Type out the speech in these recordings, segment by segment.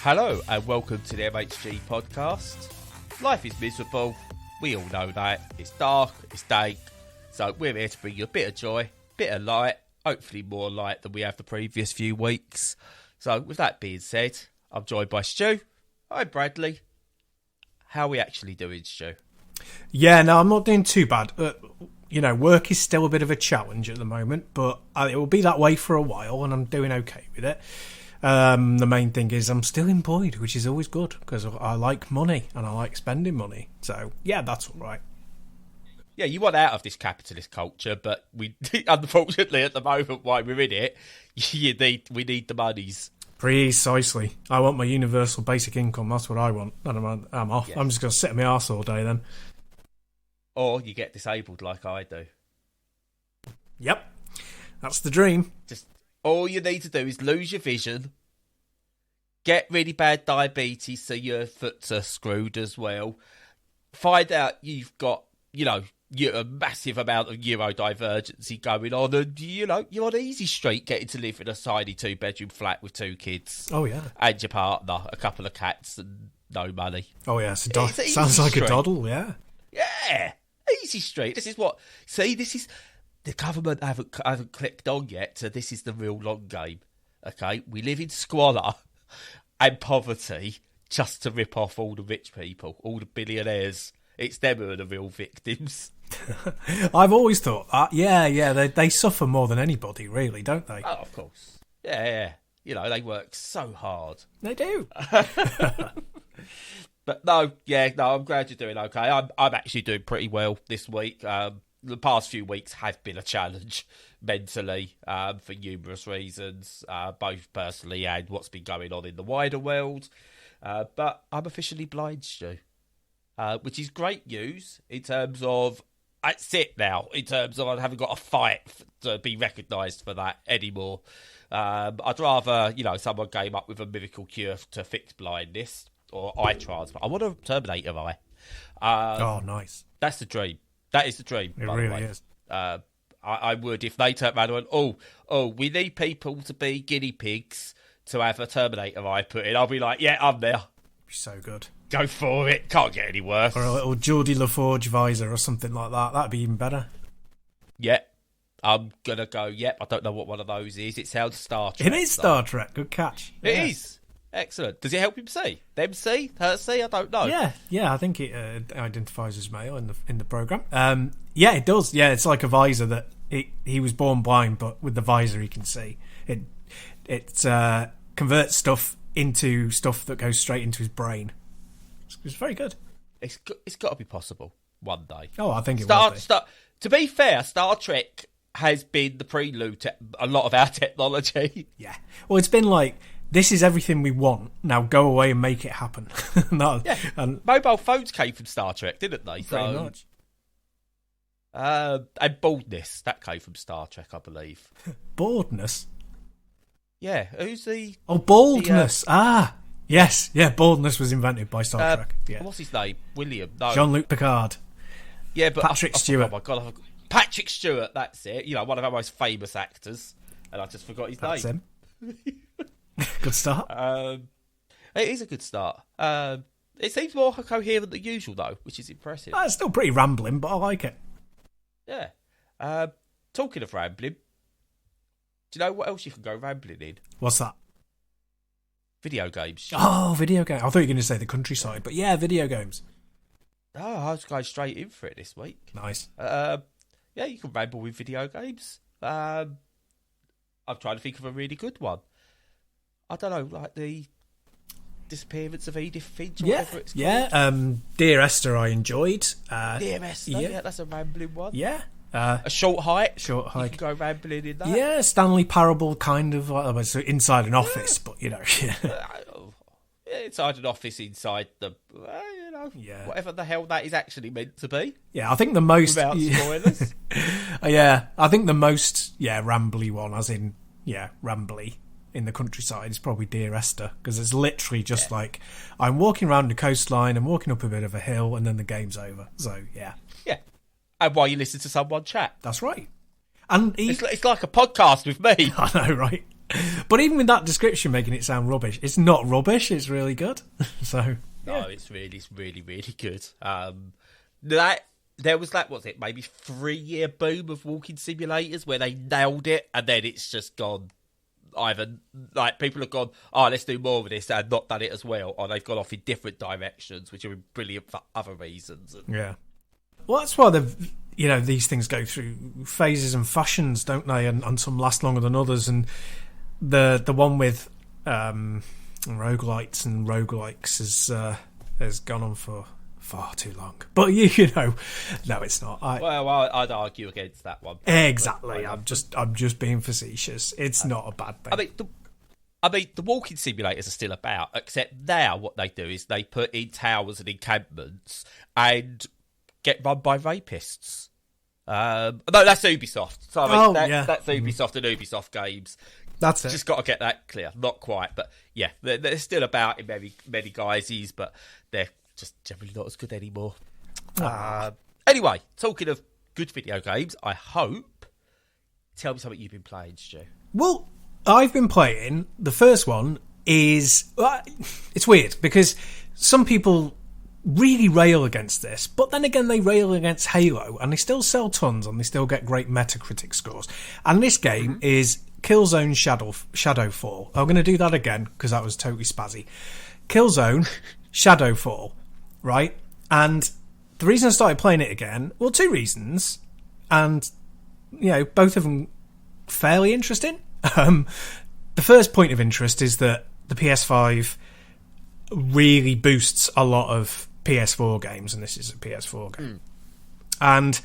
Hello and welcome to the MHG podcast. Life is miserable, we all know that. It's dark, it's dank, so we're here to bring you a bit of joy, bit of light, hopefully more light than we have the previous few weeks. So with that being said, I'm joined by Stu. Hi Bradley. How are we actually doing, Stu? Yeah, no, I'm not doing too bad. Work is still a bit of a challenge at the moment, but it will be that way for a while, and I'm doing okay with it. The main thing is I'm still employed, which is always good, because I like money, and I like spending money. So, yeah, that's all right. Yeah, you want out of this capitalist culture, but we, unfortunately, at the moment, while we're in it, we need the monies. Precisely. I want my universal basic income. That's what I want. And I'm off. Yes. I'm just going to sit on my arse all day then. Or you get disabled like I do. Yep. That's the dream. Just all you need to do is lose your vision, get really bad diabetes so your foot's are screwed as well, find out you've got, a massive amount of neurodivergency going on, and, you're on easy street getting to live in a tiny 2-bedroom flat with 2 kids. Oh, yeah. And your partner, a couple of cats, and no money. Oh, yeah. Sounds like a doddle, yeah. Yeah. Easy street. This is the government haven't clicked on yet, so this is the real long game. Okay, we live in squalor and poverty just to rip off all the rich people, all the billionaires. It's them who are the real victims. I've always thought that. Yeah, they suffer more than anybody, really, don't they? Oh, of course. Yeah. They work so hard. They do. But no, I'm glad you're doing okay. I'm actually doing pretty well this week. The past few weeks have been a challenge mentally for numerous reasons, both personally and what's been going on in the wider world. But I'm officially blind, Stu, which is great news in terms of that's it now, in terms of I haven't got to fight to be recognised for that anymore. I'd rather, someone came up with a miracle cure to fix blindness or eye transplant. I want a Terminator eye. Oh, nice. That's the dream. That is the dream. It really is. I would, if they turned around and went, oh, we need people to be guinea pigs to have a Terminator eye put in. I'll be like, yeah, I'm there. So good. Go for it. Can't get any worse. Or a little Geordie LaForge visor or something like that. That'd be even better. Yeah. I'm going to go, yep. I don't know what one of those is. It sounds Star Trek. It is Star Trek. Good catch. It is. Excellent. Does it help him see? Them see? Her see? I don't know. Yeah. I think it identifies as male in the program. Yeah, it does. Yeah, it's like a visor that he was born blind, but with the visor he can see. It converts stuff into stuff that goes straight into his brain. It's very good. It's got to be possible one day. Oh, I think it will be. To be fair, Star Trek has been the prelude to a lot of our technology. Yeah. Well, it's been like, this is everything we want. Now go away and make it happen. And mobile phones came from Star Trek, didn't they? Pretty much. And baldness, that came from Star Trek, I believe. Baldness? Yeah, who's the... Oh, baldness. Yes. Yeah, baldness was invented by Star Trek. Yeah. What's his name? William? No. Jean-Luc Picard. Yeah, but... Patrick Stewart. Oh, my God. Patrick Stewart, that's it. One of our most famous actors. And I just forgot his name. That's him. Good start. It is a good start. It seems more coherent than usual, though, which is impressive. It's still pretty rambling, but I like it. Yeah. Talking of rambling, do you know what else you can go rambling in? What's that? Video games. Oh, video games. I thought you were going to say the countryside, but yeah, video games. Oh, I was going straight in for it this week. Nice. Yeah, you can ramble with video games. I'm trying to think of a really good one. I don't know, like the Disappearance of Edith Finch or whatever it's called. Yeah, Dear Esther I enjoyed. Dear Esther, yeah, that's a rambling one. Yeah. A short hike. Short hike. You can go rambling in that. Yeah, Stanley Parable kind of. So inside an office, but Yeah, inside an office, inside the... whatever the hell that is actually meant to be. Yeah, I think the most... Without spoilers. I think the most, rambly one, as in, rambly, in the countryside is probably Dear Esther, because it's literally just like, I'm walking around the coastline, I'm walking up a bit of a hill, and then the game's over. So, yeah. Yeah. And while you listen to someone chat. That's right. And it's like a podcast with me. I know, right? But even with that description making it sound rubbish, it's not rubbish. It's really good. So no, it's really, really good. There was that, was it maybe 3-year boom of walking simulators where they nailed it, and then it's just gone. Either like people have gone, oh, let's do more of this, and not done it as well, or they've gone off in different directions, which are brilliant for other reasons. Yeah, well, that's why these things go through phases and fashions, don't they? And some last longer than others. And the one with roguelites and roguelikes has gone on for far too long. But no, it's not. I'd argue against that one. Exactly. I'm just being facetious. It's not a bad thing. I mean, the walking simulators are still about, except now what they do is they put in towers and encampments and get run by rapists. No, that's Ubisoft. So that's Ubisoft and Ubisoft games. That's it. Just got to get that clear. Not quite, but yeah, they're still about in many guises, but they're just generally not as good anymore. Anyway, talking of good video games, I hope. Tell me something you've been playing, Stu. Well, I've been playing. The first one is it's weird because some people really rail against this, but then again they rail against Halo, and they still sell tons and they still get great Metacritic scores. And this game is Killzone Shadowfall. I'm going to do that again because that was totally spazzy. Killzone Shadowfall, right? And the reason I started playing it again, well, two reasons, and both of them fairly interesting. The first point of interest is that the PS5 really boosts a lot of PS4 games, and this is a PS4 game. And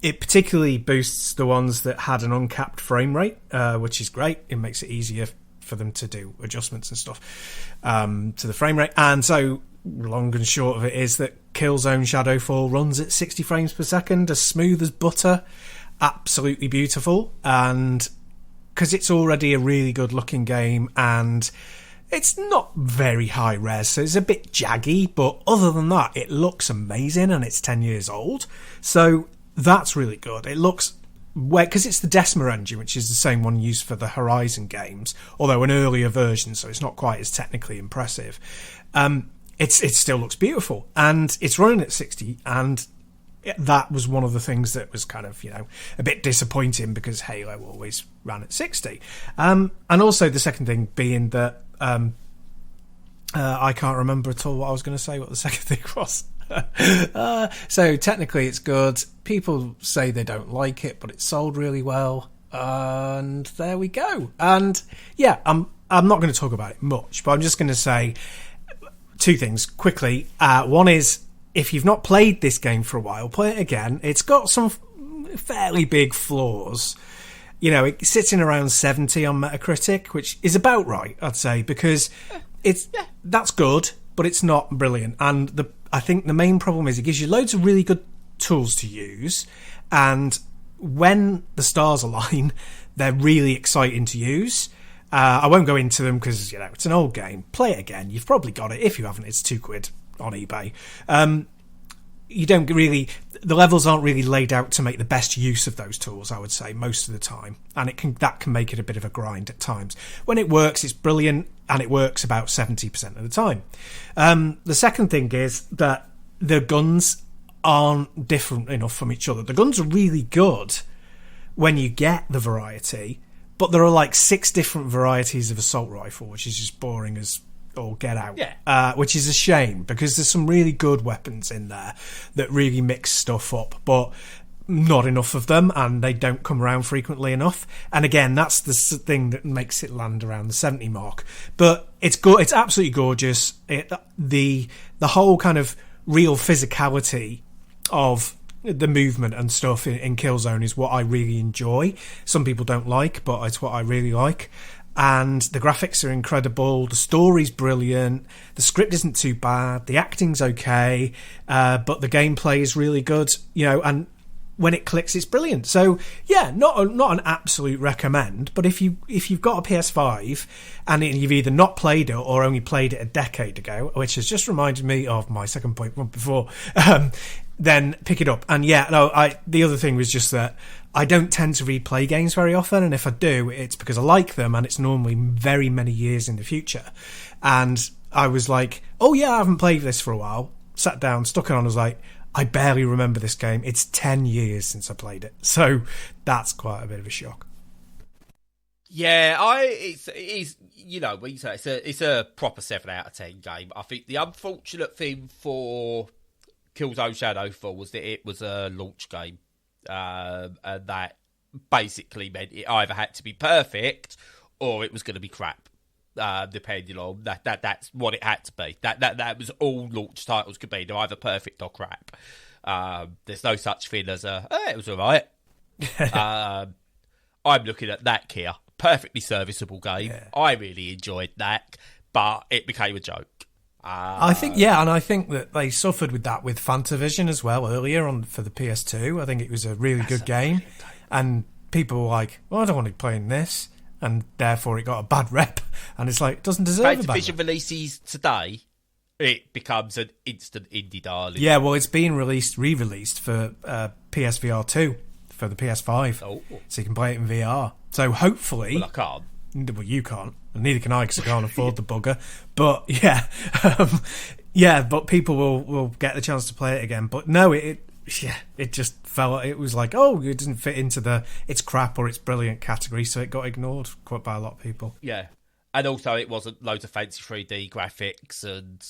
it particularly boosts the ones that had an uncapped frame rate, which is great. It makes it easier for them to do adjustments and stuff to the frame rate. And so, long and short of it is that Killzone Shadowfall runs at 60 frames per second, as smooth as butter, absolutely beautiful. And because it's already a really good looking game, and it's not very high res, so it's a bit jaggy, but other than that, it looks amazing, and it's 10 years old. So that's really good. It looks, because it's the Decima engine, which is the same one used for the Horizon games, although an earlier version, so it's not quite as technically impressive. It still looks beautiful, and it's running at 60, and that was one of the things that was kind of, a bit disappointing because Halo always ran at 60. And also the second thing being that I can't remember at all what I was going to say, what the second thing was. So technically it's good. People say they don't like it, but it's sold really well. And there we go. And yeah, I'm not going to talk about it much, but I'm just going to say two things quickly. One is, if you've not played this game for a while, play it again. It's got some fairly big flaws. It sits in around 70 on Metacritic, which is about right, I'd say, because that's good, but it's not brilliant. And I think the main problem is it gives you loads of really good tools to use, and when the stars align, they're really exciting to use. I won't go into them because it's an old game. Play it again. You've probably got it. If you haven't, it's £2 on eBay. You don't really, the levels aren't really laid out to make the best use of those tools, I would say, most of the time, and that can make it a bit of a grind at times. When it works, it's brilliant, and it works about 70% of the time. The second thing is that the guns aren't different enough from each other. The guns are really good when you get the variety, but there are like 6 different varieties of assault rifle, which is just boring as all get out. Which is a shame, because there's some really good weapons in there that really mix stuff up, but not enough of them, and they don't come around frequently enough. And again, that's the thing that makes it land around the 70 mark. But it's good. It's absolutely gorgeous. The whole kind of real physicality of the movement and stuff in Killzone is what I really enjoy. Some people don't like, but it's what I really like. And the graphics are incredible, the story's brilliant, the script isn't too bad, the acting's okay, but the gameplay is really good, and when it clicks, it's brilliant. So yeah, not an absolute recommend, but if you've got a PS5 and you've either not played it or only played it a decade ago, which has just reminded me of my second point from before, then pick it up. And yeah, no, the other thing was just that I don't tend to replay games very often, and if I do, it's because I like them, and it's normally very many years in the future. And I was like, oh yeah, I haven't played this for a while. Sat down, stuck it on, I was like, I barely remember this game. It's 10 years since I played it. So that's quite a bit of a shock. Yeah, it's you know, when you say it's a proper 7 out of 10 game. I think the unfortunate thing for Killzone Shadowfall was that it was a launch game. And that basically meant it either had to be perfect or it was going to be crap. Depending on that's what it had to be. That was all launch titles could be. They're either perfect or crap. There's no such thing as it was alright. I'm looking at that here. Perfectly serviceable game. Yeah. I really enjoyed that, but it became a joke. I think that they suffered with that with Fantavision as well earlier on for the PS2. I think it was a really good game, and people were like, "Well, I don't want to be playing this." And therefore it got a bad rep. And it's like, it doesn't deserve a bad rep. Fantavision releases today, it becomes an instant indie darling. Yeah, well, it's being re-released for PSVR 2 for the PS5. Oh. So you can play it in VR. So hopefully... Well, I can't. Well, you can't. And neither can I, because I can't afford the bugger. But, yeah. But people will get the chance to play it again. But no, it just fell. It was like, oh, it doesn't fit into the it's crap or it's brilliant category, so it got ignored quite by a lot of people. Yeah, and also it wasn't loads of fancy 3D graphics, and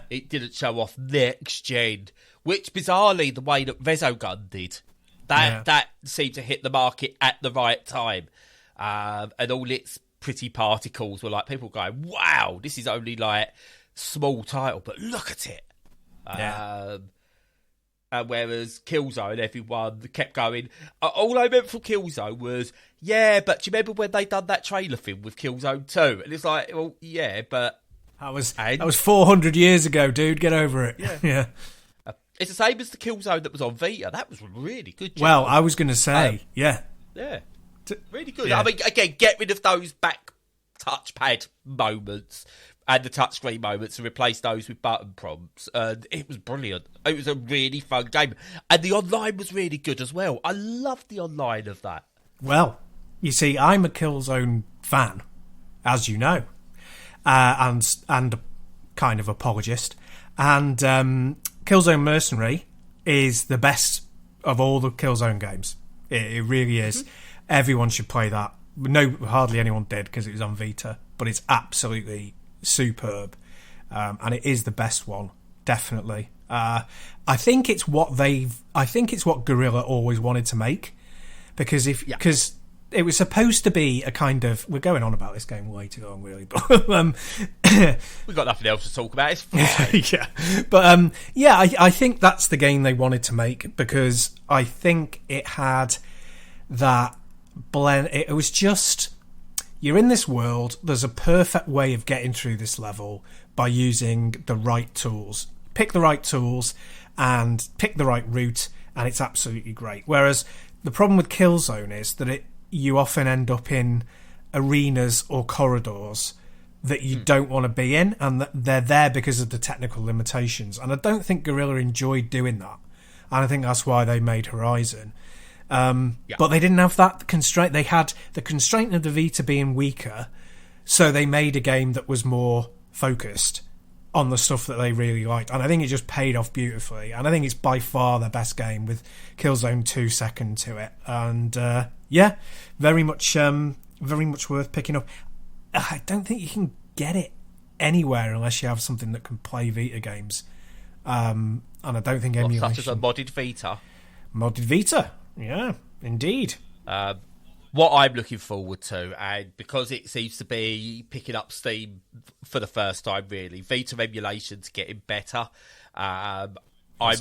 it didn't show off next gen, which bizarrely the way that Resogun did, that seemed to hit the market at the right time, and all its pretty particles were like people going, wow, this is only like small title, but look at it. Whereas Killzone, everyone kept going. All I meant for Killzone was, yeah, but do you remember when they done that trailer film with Killzone 2? And it's like, well, yeah, but... That was 400 years ago, dude. Get over it. Yeah. It's the same as the Killzone that was on Vita. That was really good. Well, I was going to say, yeah. Really good. Yeah. I mean, again, get rid of those back touchpad moments and the touchscreen moments and replace those with button prompts. And it was brilliant. It was a really fun game. And the online was really good as well. I loved the online of that. Well, you see, I'm a Killzone fan, as you know, and a kind of apologist. And Killzone Mercenary is the best of all the Killzone games. It really is. Mm-hmm. Everyone should play that. No, hardly anyone did because it was on Vita, but it's absolutely superb, and it is the best one, definitely. I think it's what Guerrilla always wanted to make, because it was supposed to be a kind of, we're going on about this game way too long, really, but we've got nothing else to talk about. It's fine. I think that's the game they wanted to make, because I think it had that blend. It was just, you're in this world, there's a perfect way of getting through this level by using the right tools. Pick the right tools and pick the right route, and it's absolutely great. Whereas the problem with Killzone is that you often end up in arenas or corridors that you don't want to be in, and that they're there because of the technical limitations. And I don't think Guerrilla enjoyed doing that. And I think that's why they made Horizon. But they didn't have that constraint. They had the constraint of the Vita being weaker, so they made a game that was more focused on the stuff that they really liked. And I think it just paid off beautifully. And I think it's by far their best game, with Killzone 2 second to it. And very much worth picking up. I don't think you can get it anywhere unless you have something that can play Vita games. And I don't think emulation... Such as a modded Vita. Modded Vita. Yeah, indeed. What I'm looking forward to, and because it seems to be picking up steam for the first time, really, Vita emulation's getting better. I'm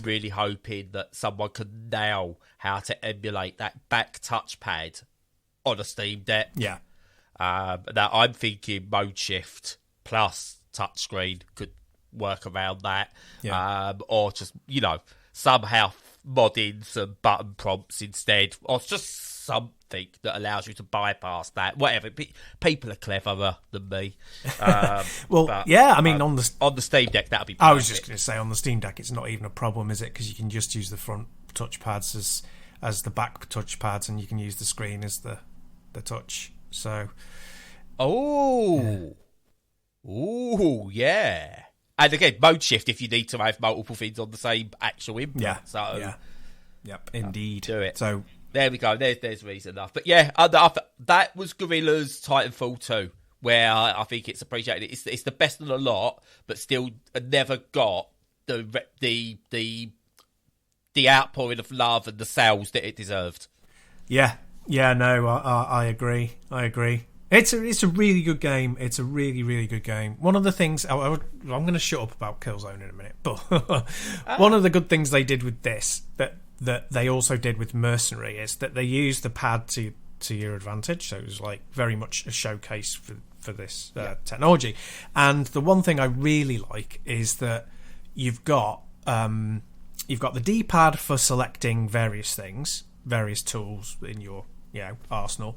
really hoping that someone can nail how to emulate that back touchpad on a Steam Deck. Yeah. Now, I'm thinking mode shift plus touchscreen could work around that. Yeah. Or just, somehow modding some button prompts instead, or just something that allows you to bypass that. Whatever. People are cleverer than me. Well, yeah, I mean, on the Steam Deck, that'll be perfect. I was just going to say, on the Steam Deck, it's not even a problem, is it? Because you can just use the front touchpads as the back touchpads, and you can use the screen as the touch. So, yeah. And again, mode shift if you need to have multiple things on the same actual input. Yeah. So, yeah. Yep. Indeed. Do it. So there we go. There's reason enough. But yeah, that was Gorilla's Titanfall 2, where I think it's appreciated. It's the best of the lot, but still never got the outpouring of love and the sales that it deserved. Yeah. No, I agree. It's a really good game. It's a really, really good game. One of the things I'm going to shut up about Killzone in a minute, but one of the good things they did with this that they also did with Mercenary is that they used the pad to your advantage. So it was like very much a showcase for this technology. And the one thing I really like is that you've got the D-pad for selecting various things, various tools in your arsenal.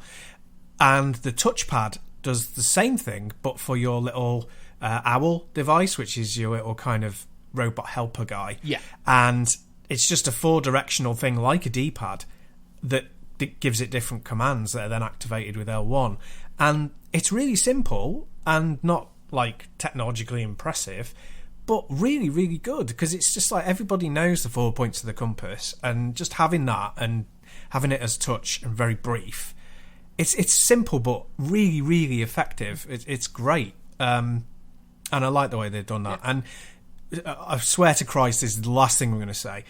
And the touchpad does the same thing, but for your little owl device, which is your little kind of robot helper guy. Yeah. And it's just a 4-directional thing like a D-pad that gives it different commands that are then activated with L1. And it's really simple and not like technologically impressive, but really, really good, because it's just like everybody knows the 4 points of the compass, and just having that and having it as touch and very brief. It's simple but really, really effective. It's great, and I like the way they've done that. Yeah. And I swear to Christ, this is the last thing I'm going to say.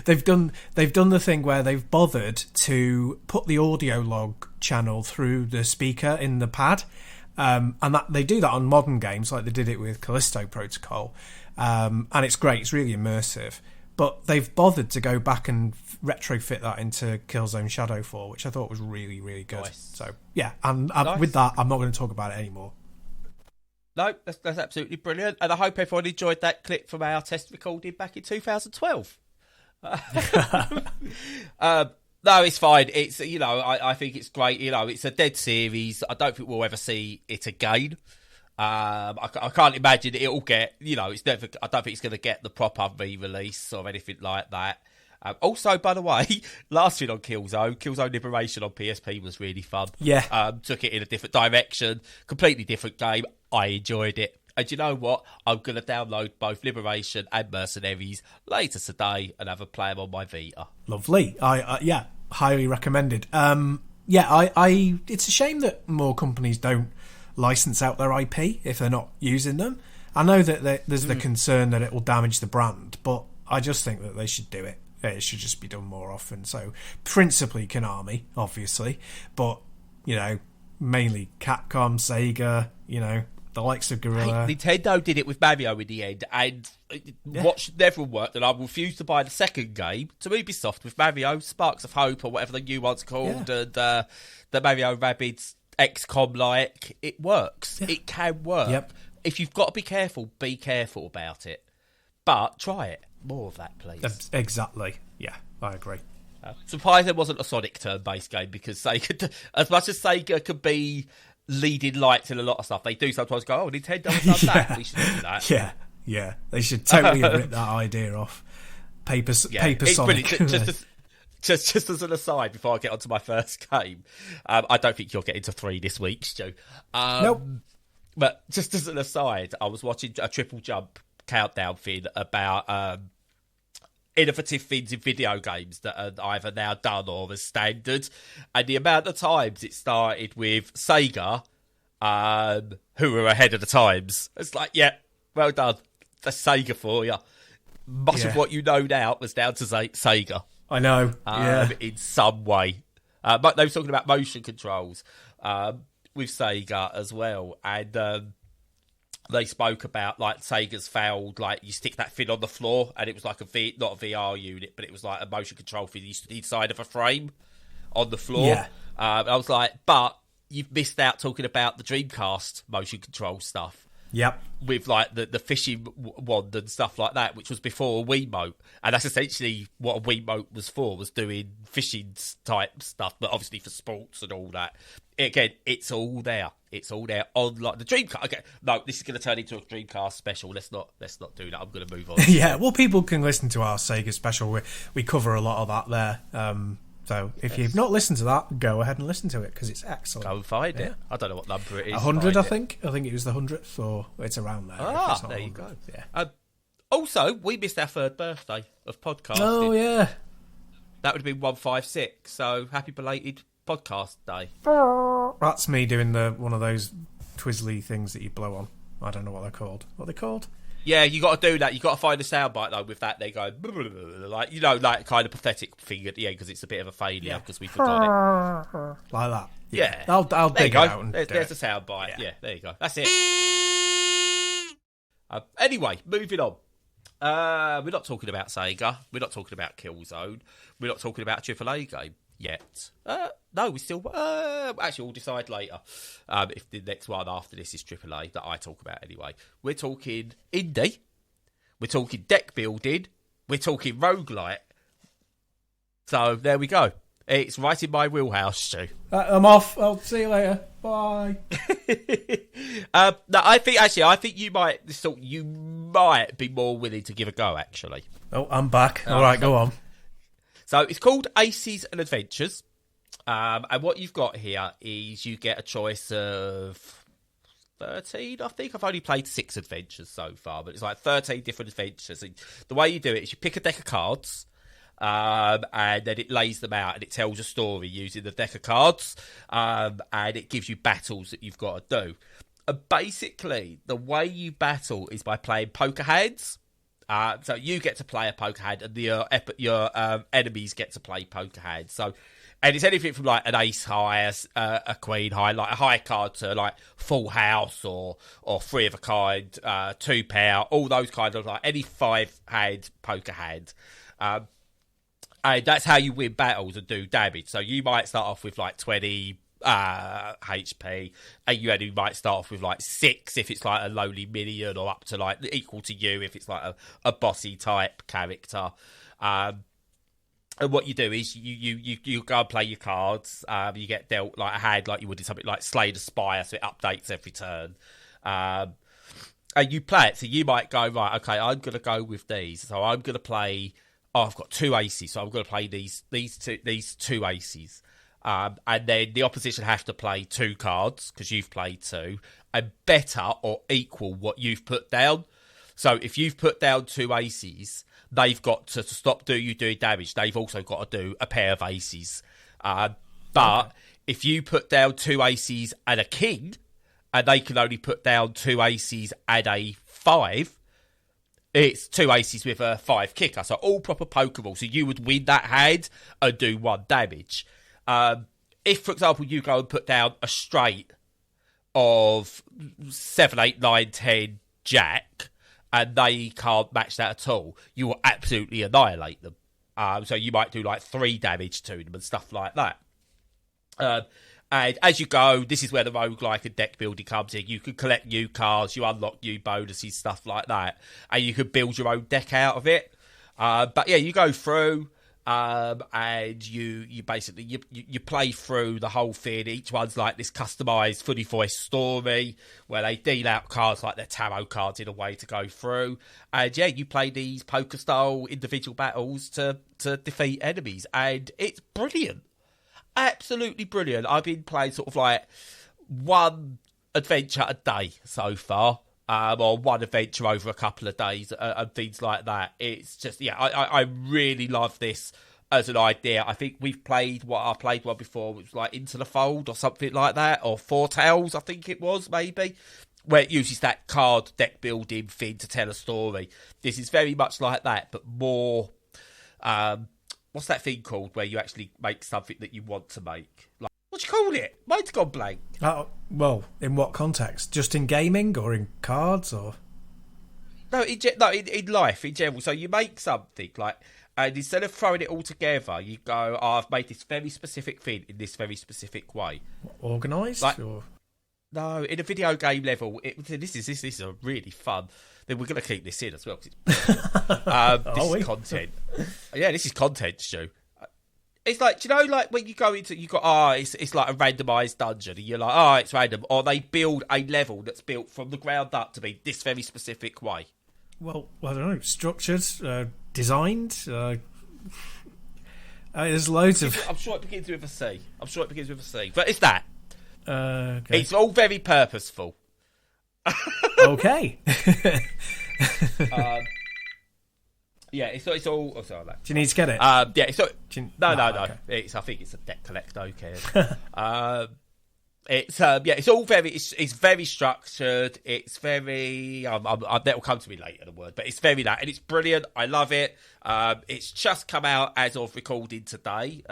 They've done the thing where they've bothered to put the audio log channel through the speaker in the pad, and that they do that on modern games, like they did it with Callisto Protocol, and it's great. It's really immersive. But they've bothered to go back and retrofit that into Killzone Shadowfall, which I thought was really, really good. Nice. So, yeah, and nice. With that, I'm not going to talk about it anymore. No, that's absolutely brilliant. And I hope everyone enjoyed that clip from our test recording back in 2012. No, it's fine. It's, I think it's great. It's a dead series. I don't think we'll ever see it again. I can't imagine it'll get, it's never. I don't think it's going to get the proper re-release or anything like that. Also, by the way, last thing on Killzone Liberation on PSP was really fun. Yeah. Took it in a different direction, completely different game. I enjoyed it. And you know what? I'm going to download both Liberation and Mercenaries later today and have a play them on my Vita. Lovely. I highly recommended. I it's a shame that more companies don't license out their IP if they're not using them. I know that there's the concern that it will damage the brand, but I just think that they should do it. It should just be done more often. So principally Konami, obviously, but mainly Capcom, Sega, the likes of Gorilla. Hey, Nintendo did it with Mario in the end, and what should never work, that I refused to buy the second game to Ubisoft with Mario Sparks of Hope or whatever the new one's called, and the Mario Rabbids XCOM like. It works. Yeah. It can work. Yep. If you've got to be careful about it. But try it. More of that, please. Exactly. Yeah, I agree. Surprised there wasn't a Sonic turn-based game, because Sega, as much as Sega could be leading lights in a lot of stuff, they do sometimes go, "Oh, Nintendo has done that. We should do that." Yeah. They should totally have ripped that idea off. Paper Sonic. Just as an aside, before I get onto my first game, I don't think you'll get into 3 this week, Stu. Nope. But just as an aside, I was watching a Triple Jump countdown thing about innovative things in video games that are either now done or as standard, and the amount of times it started with Sega, who were ahead of the times. It's like, yeah, well done. That's Sega for you. Much of what you know now was down to Sega. I know, in some way. But they were talking about motion controls with Sega as well, and they spoke about, like, Sega's failed, like, you stick that thing on the floor, and it was like not a VR unit, but it was like a motion control thing inside of a frame on the floor. Yeah. I was like, but you've missed out talking about the Dreamcast motion control stuff. Yep. With like the fishing wand and stuff like that, which was before a Wiimote, and that's essentially what a Wiimote was for, was doing fishing type stuff, but obviously for sports and all that. Again, it's all there. It's all there on like the Dreamcast. Okay, no, this is going to turn into a Dreamcast special. Let's not do that. I'm going to move on. Yeah, well, people can listen to our Sega special. We cover a lot of that there. So if you've not listened to that, go ahead and listen to it because it's excellent. Go and find it. I don't know what number it is. 100, I think. I think it was the 100th, or it's around there. Ah, there you go. Yeah. Also, we missed our third birthday of podcasting. Oh, yeah. That would have been 156, so happy belated podcast day. That's me doing one of those twizzly things that you blow on. I don't know what they're called. What are they called? Yeah, you got to do that. You got to find a soundbite though. With that, they go like like kind of pathetic thing at the end because it's a bit of a failure because we forgot it. Like that. Yeah, I'll dig it out. And there's a soundbite. Yeah, there you go. That's it. Anyway, moving on. We're not talking about Sega. We're not talking about Killzone. We're not talking about a AAA game yet. No, we still... actually, we'll decide later if the next one after this is AAA that I talk about anyway. We're talking indie. We're talking deck building. We're talking roguelite. So, there we go. It's right in my wheelhouse, Stu. I'm off. I'll see you later. Bye. No, I think you might be more willing to give a go, actually. Oh, I'm back. All right, go on. So it's called Aces and Adventures. And what you've got here is you get a choice of 13, I think. I've only played 6 adventures so far, but it's like 13 different adventures. And the way you do it is you pick a deck of cards, and then it lays them out and it tells a story using the deck of cards, and it gives you battles that you've got to do. And basically, the way you battle is by playing poker hands. So you get to play a poker hand, and your enemies get to play poker hands. So, and it's anything from like an ace high, a queen high, like a high card to like full house or 3 of a kind, 2 pair, all those kind of like any 5 hand poker hand. And that's how you win battles and do damage. So you might start off with like 20 HP, and you only might start off with like 6 if it's like a lowly minion, or up to like equal to you if it's like a bossy type character. And what you do is you go and play your cards. You get dealt like a hand like you would in something like Slay the Spire, so it updates every turn. And you play it. So you might go, right, okay, I'm going to go with these. So I'm going to play. Oh, I've got 2 aces, so I'm going to play these two aces. And then the opposition have to play 2 cards because you've played 2, and better or equal what you've put down. So if you've put down 2 aces, they've got to stop you doing damage. They've also got to do a pair of aces. But if you put down 2 aces and a king, and they can only put down 2 aces and a 5, it's 2 aces with a 5 kicker. So all proper poker rules. So you would win that hand and do 1 damage. If, for example, you go and put down a straight of 7, 8, 9, 10 jack, and they can't match that at all, you will absolutely annihilate them. So you might do like 3 damage to them and stuff like that. And as you go, this is where the roguelike and deck building comes in. You can collect new cards, you unlock new bonuses, stuff like that, and you can build your own deck out of it. But yeah, you go through, and you basically you play through the whole thing. Each one's like this customised, fully voiced story where they deal out cards like their tarot cards in a way to go through. And yeah, you play these poker style individual battles to defeat enemies, and it's brilliant. Absolutely brilliant. I've been playing sort of like 1 adventure a day so far, or 1 adventure over a couple of days, and things like that. It's just, yeah, I really love this as an idea. I think I played one before, which was like Into the Fold or something like that, or Four Tales, I think it was, maybe, where it uses that card deck building thing to tell a story. This is very much like that, but more... what's that thing called where you actually make something that you want to make? Like, what do you call it? Mine's gone blank. Well, in what context? Just in gaming or in cards or? No, in life in general. So you make something like, and instead of throwing it all together, you go, oh, I've made this very specific thing in this very specific way. Organised? Like, or? No, in a video game level, this is a really fun. Then we're going to keep this in as well. This is content. Yeah, this is content, Stu. It's like, do you know, like when you go into, it's like a randomised dungeon, and you're like, it's random, or they build a level that's built from the ground up to be this very specific way. Well, I don't know, structured, designed. There's loads of. I'm sure it begins with a C. But it's that. Okay. It's all very purposeful. Okay. Yeah, it's all. Oh, sorry, do you need to get it? Yeah, it's not, no. Okay. I think it's a deck collect. Okay. It's all very. It's very structured. It's very. That will come to me later. The word, but it's very that, and it's brilliant. I love it. It's just come out as of recording today.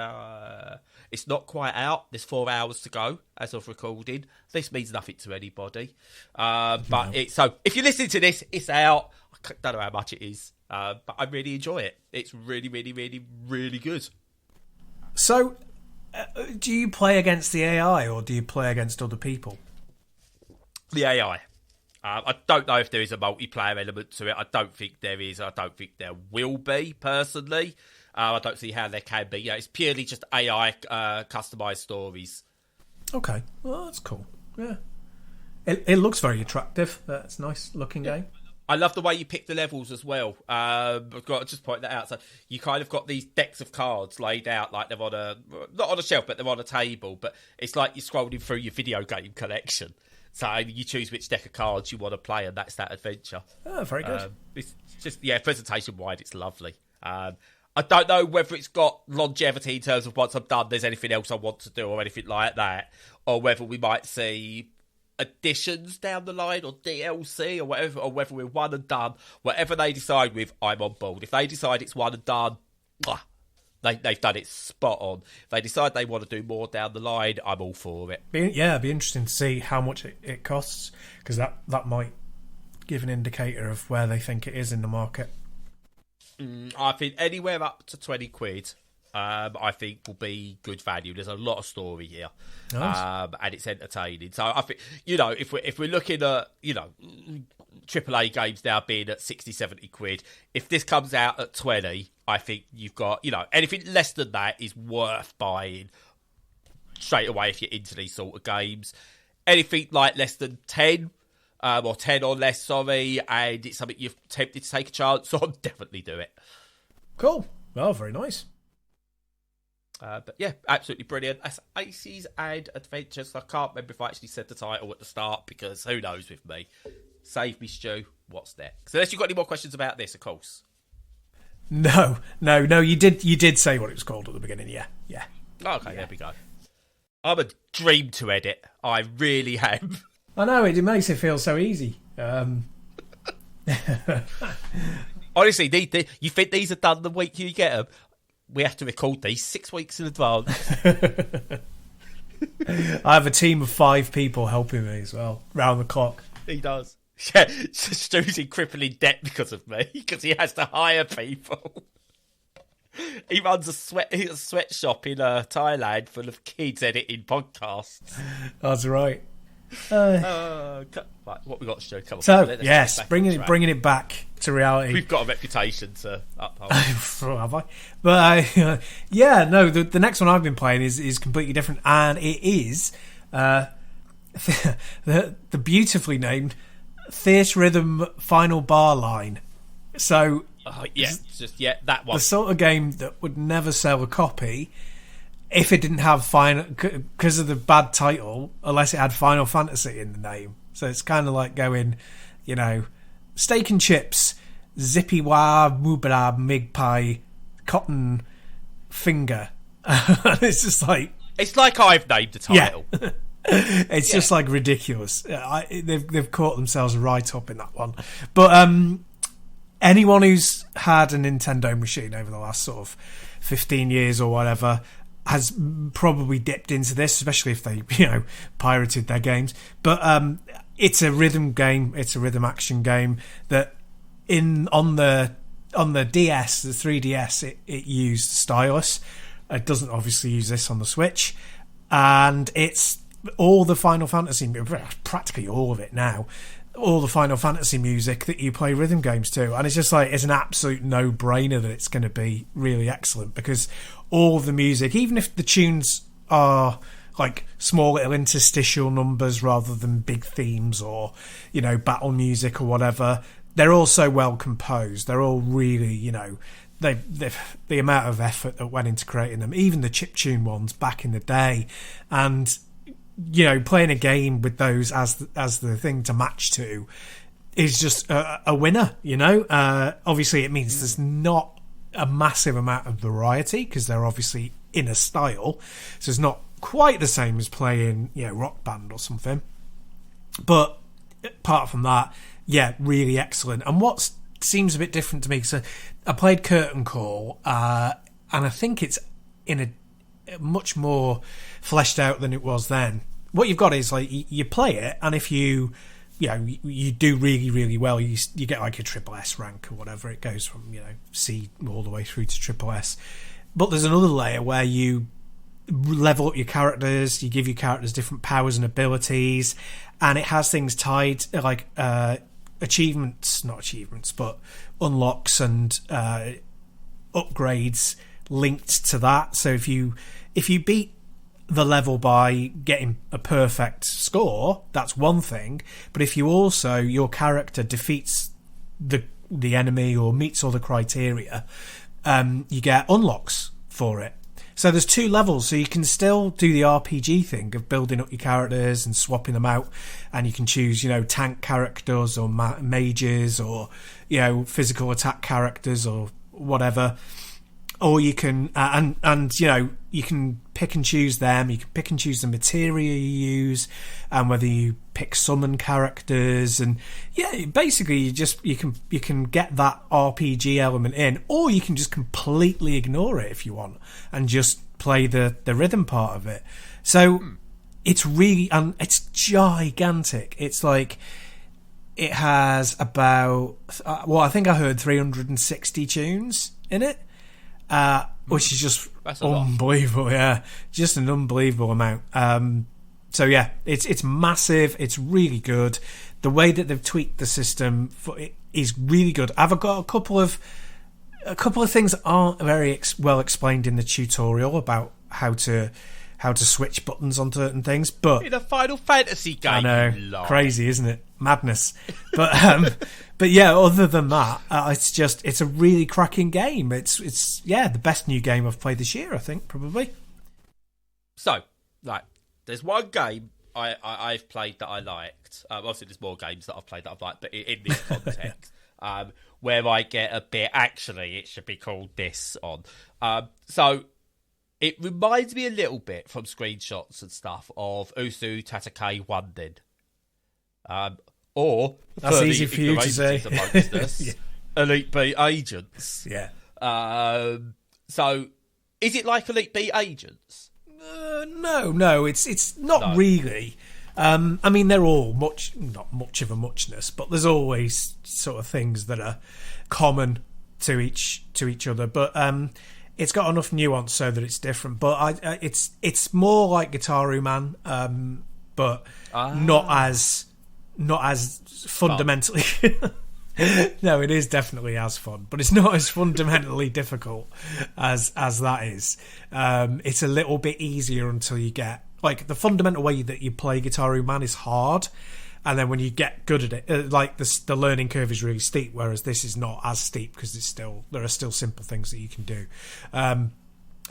It's not quite out. There's 4 hours to go as of recording. This means nothing to anybody. But if you're listening to this, it's out. I don't know how much it is. But I really enjoy it. It's really, really, really, really good. So, do you play against the AI or do you play against other people? The AI. I don't know if there is a multiplayer element to it. I don't think there is. I don't think there will be, personally. I don't see how there can be. Yeah, it's purely just AI customised stories. Okay. Well, that's cool. Yeah. It looks very attractive. It's a nice looking game. I love the way you pick the levels as well. I've got to just point that out. So you kind of got these decks of cards laid out like they're not on a shelf, but they're on a table. But it's like you're scrolling through your video game collection. So you choose which deck of cards you want to play, and that's that adventure. Oh, very good. It's just, presentation-wide, it's lovely. I don't know whether it's got longevity in terms of once I'm done, there's anything else I want to do or anything like that, or whether we might see additions down the line or DLC or whatever, or whether we're one and done. Whatever they decide with, I'm on board. If they decide it's one and done, they've done it spot on. If they decide they want to do more down the line, I'm all for it. It'd be interesting to see how much it costs, because that might give an indicator of where they think it is in the market. I think anywhere up to 20 quid. I think will be good value. There's a lot of story here, nice. And it's entertaining. So I think, if we're looking at, AAA games now being at 60, 70 quid, if this comes out at 20, I think you've got, anything less than that is worth buying straight away if you're into these sort of games. Anything like less than 10, or 10 or less, sorry, and it's something you're tempted to take a chance on, definitely do it. Cool. Well, very nice. But yeah, absolutely brilliant. That's Aces and Adventures. I can't remember if I actually said the title at the start, because who knows with me. Save me, Stu. What's next? Unless you've got any more questions about this, of course. No. You did say what it was called at the beginning. Yeah. Okay, There we go. I'm a dream to edit. I really am. I know, it makes it feel so easy. Honestly, you think these are done the week you get them? We have to record these 6 weeks in advance. I have a team of 5 people helping me as well, round the clock. He does. Yeah, Stu's in crippling debt because of me, because he has to hire people. He runs a sweatshop in Thailand full of kids editing podcasts. That's right. Right, what we got, Stu? Come on. So, yes, bringing it back to reality. We've got a reputation to uphold. Have I? But the next one I've been playing is completely different, and it is the beautifully named Theatrhythm Final Bar Line. So, that one. The sort of game that would never sell a copy if it didn't have because of the bad title, unless it had Final Fantasy in the name. So it's kind of like going, steak and chips, zippy wah, mubra, mig pie, cotton finger. It's just like... It's like I've named the title. Yeah. It's just like ridiculous. They've caught themselves right up in that one. But anyone who's had a Nintendo machine over the last sort of 15 years or whatever has probably dipped into this, especially if they, pirated their games. But it's a rhythm game. It's a rhythm action game that on the DS, the 3DS, it used stylus. It doesn't obviously use this on the Switch, and it's all the Final Fantasy, practically all of it now, all the Final Fantasy music that you play rhythm games to, and it's just like, it's an absolute no-brainer that it's going to be really excellent, because all of the music, even if the tunes are like small little interstitial numbers rather than big themes or, you know, battle music or whatever, they're all so well composed. They're all really, you know, the amount of effort that went into creating them, even the chiptune ones back in the day, and, you know, playing a game with those as the thing to match to is just a winner, you know. Obviously it means there's not a massive amount of variety, because they're obviously in a style, so it's not quite the same as playing, you know, Rock Band or something. But apart from that, yeah, really excellent. And what seems a bit different to me, so I played Curtain Call, and I think it's in a much more fleshed out than it was then. What you've got is, like, you play it, and if you do really, really well, you get like a triple S rank or whatever. It goes from, you know, C all the way through to triple S. But there's another layer where you level up your characters, you give your characters different powers and abilities, and it has things tied, like not achievements, but unlocks and upgrades linked to that. So if you beat the level by getting a perfect score, that's one thing, but if you also, your character defeats the enemy or meets all the criteria, you get unlocks for it. So there's two levels, so you can still do the RPG thing of building up your characters and swapping them out, and you can choose, you know, tank characters or mages, or, you know, physical attack characters or whatever. Or you can, and you know, you can pick and choose them. You can pick and choose the material you use, and whether you pick summon characters, and yeah, basically you can get that RPG element in, or you can just completely ignore it if you want and just play the rhythm part of it. So it's really, and it's gigantic. It's like, it has about I think I heard 360 tunes in it. Which is just unbelievable. Yeah, just an unbelievable amount. So yeah, it's massive. It's really good. The way that they've tweaked the system is really good. I've got a couple of things that aren't very well explained in the tutorial about how to switch buttons on certain things, but in a Final Fantasy game, I know, crazy, isn't it? Madness. But yeah, other than that, it's a really cracking game. It's the best new game I've played this year, I think, probably. So, like, there's one game I've played that I liked. Obviously, there's more games that I've played that I've liked, but in this context, where I get a bit, actually, it should be called this on. So, it reminds me a little bit from screenshots and stuff of Usu Tatake Wanden. Or, that's easy for you to say, us, yeah. Elite Beat Agents. Yeah. So, is it like Elite Beat Agents? No, it's not really. I mean, they're all not much of a muchness, but there's always sort of things that are common to each other. But it's got enough nuance so that it's different. But it's more like Guitar Man, but not as fundamentally. No, it is definitely as fun, but it's not as fundamentally difficult as that is. It's a little bit easier until you get, like, the fundamental way that you play Guitar Man is hard, and then when you get good at it, like, the learning curve is really steep, whereas this is not as steep because there are still simple things that you can do, and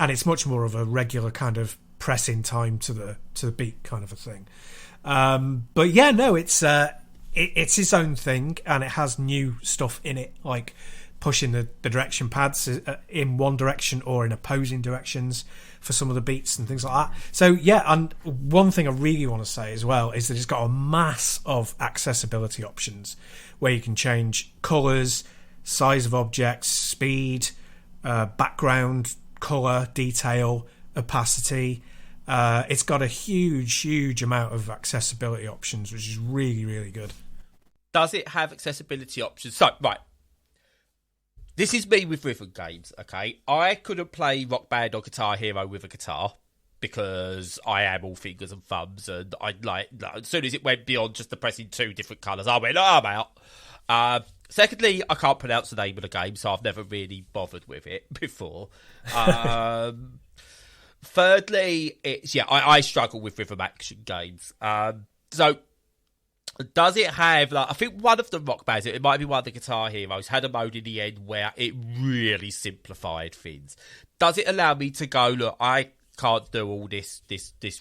it's much more of a regular kind of pressing time to the beat kind of a thing. But yeah, no, it's its own thing, and it has new stuff in it, like pushing the direction pads in one direction or in opposing directions for some of the beats and things like that. So yeah, and one thing I really want to say as well is that it's got a mass of accessibility options where you can change colours, size of objects, speed, background, colour, detail, opacity. It's got a huge amount of accessibility options, which is really, really good. Does it have accessibility options? So, right. This is me with rhythm games, okay? I couldn't play Rock Band or Guitar Hero with a guitar because I am all fingers and thumbs, and I like as soon as it went beyond just the pressing 2 different colours, I went, I'm out. Secondly, I can't pronounce the name of the game, so I've never really bothered with it before. Thirdly, it's I struggle with rhythm action games. So does it have, like, I think one of the Rock Bands, it might be one of the Guitar Heroes, had a mode in the end where it really simplified things. Does it allow me to go, look, I can't do all this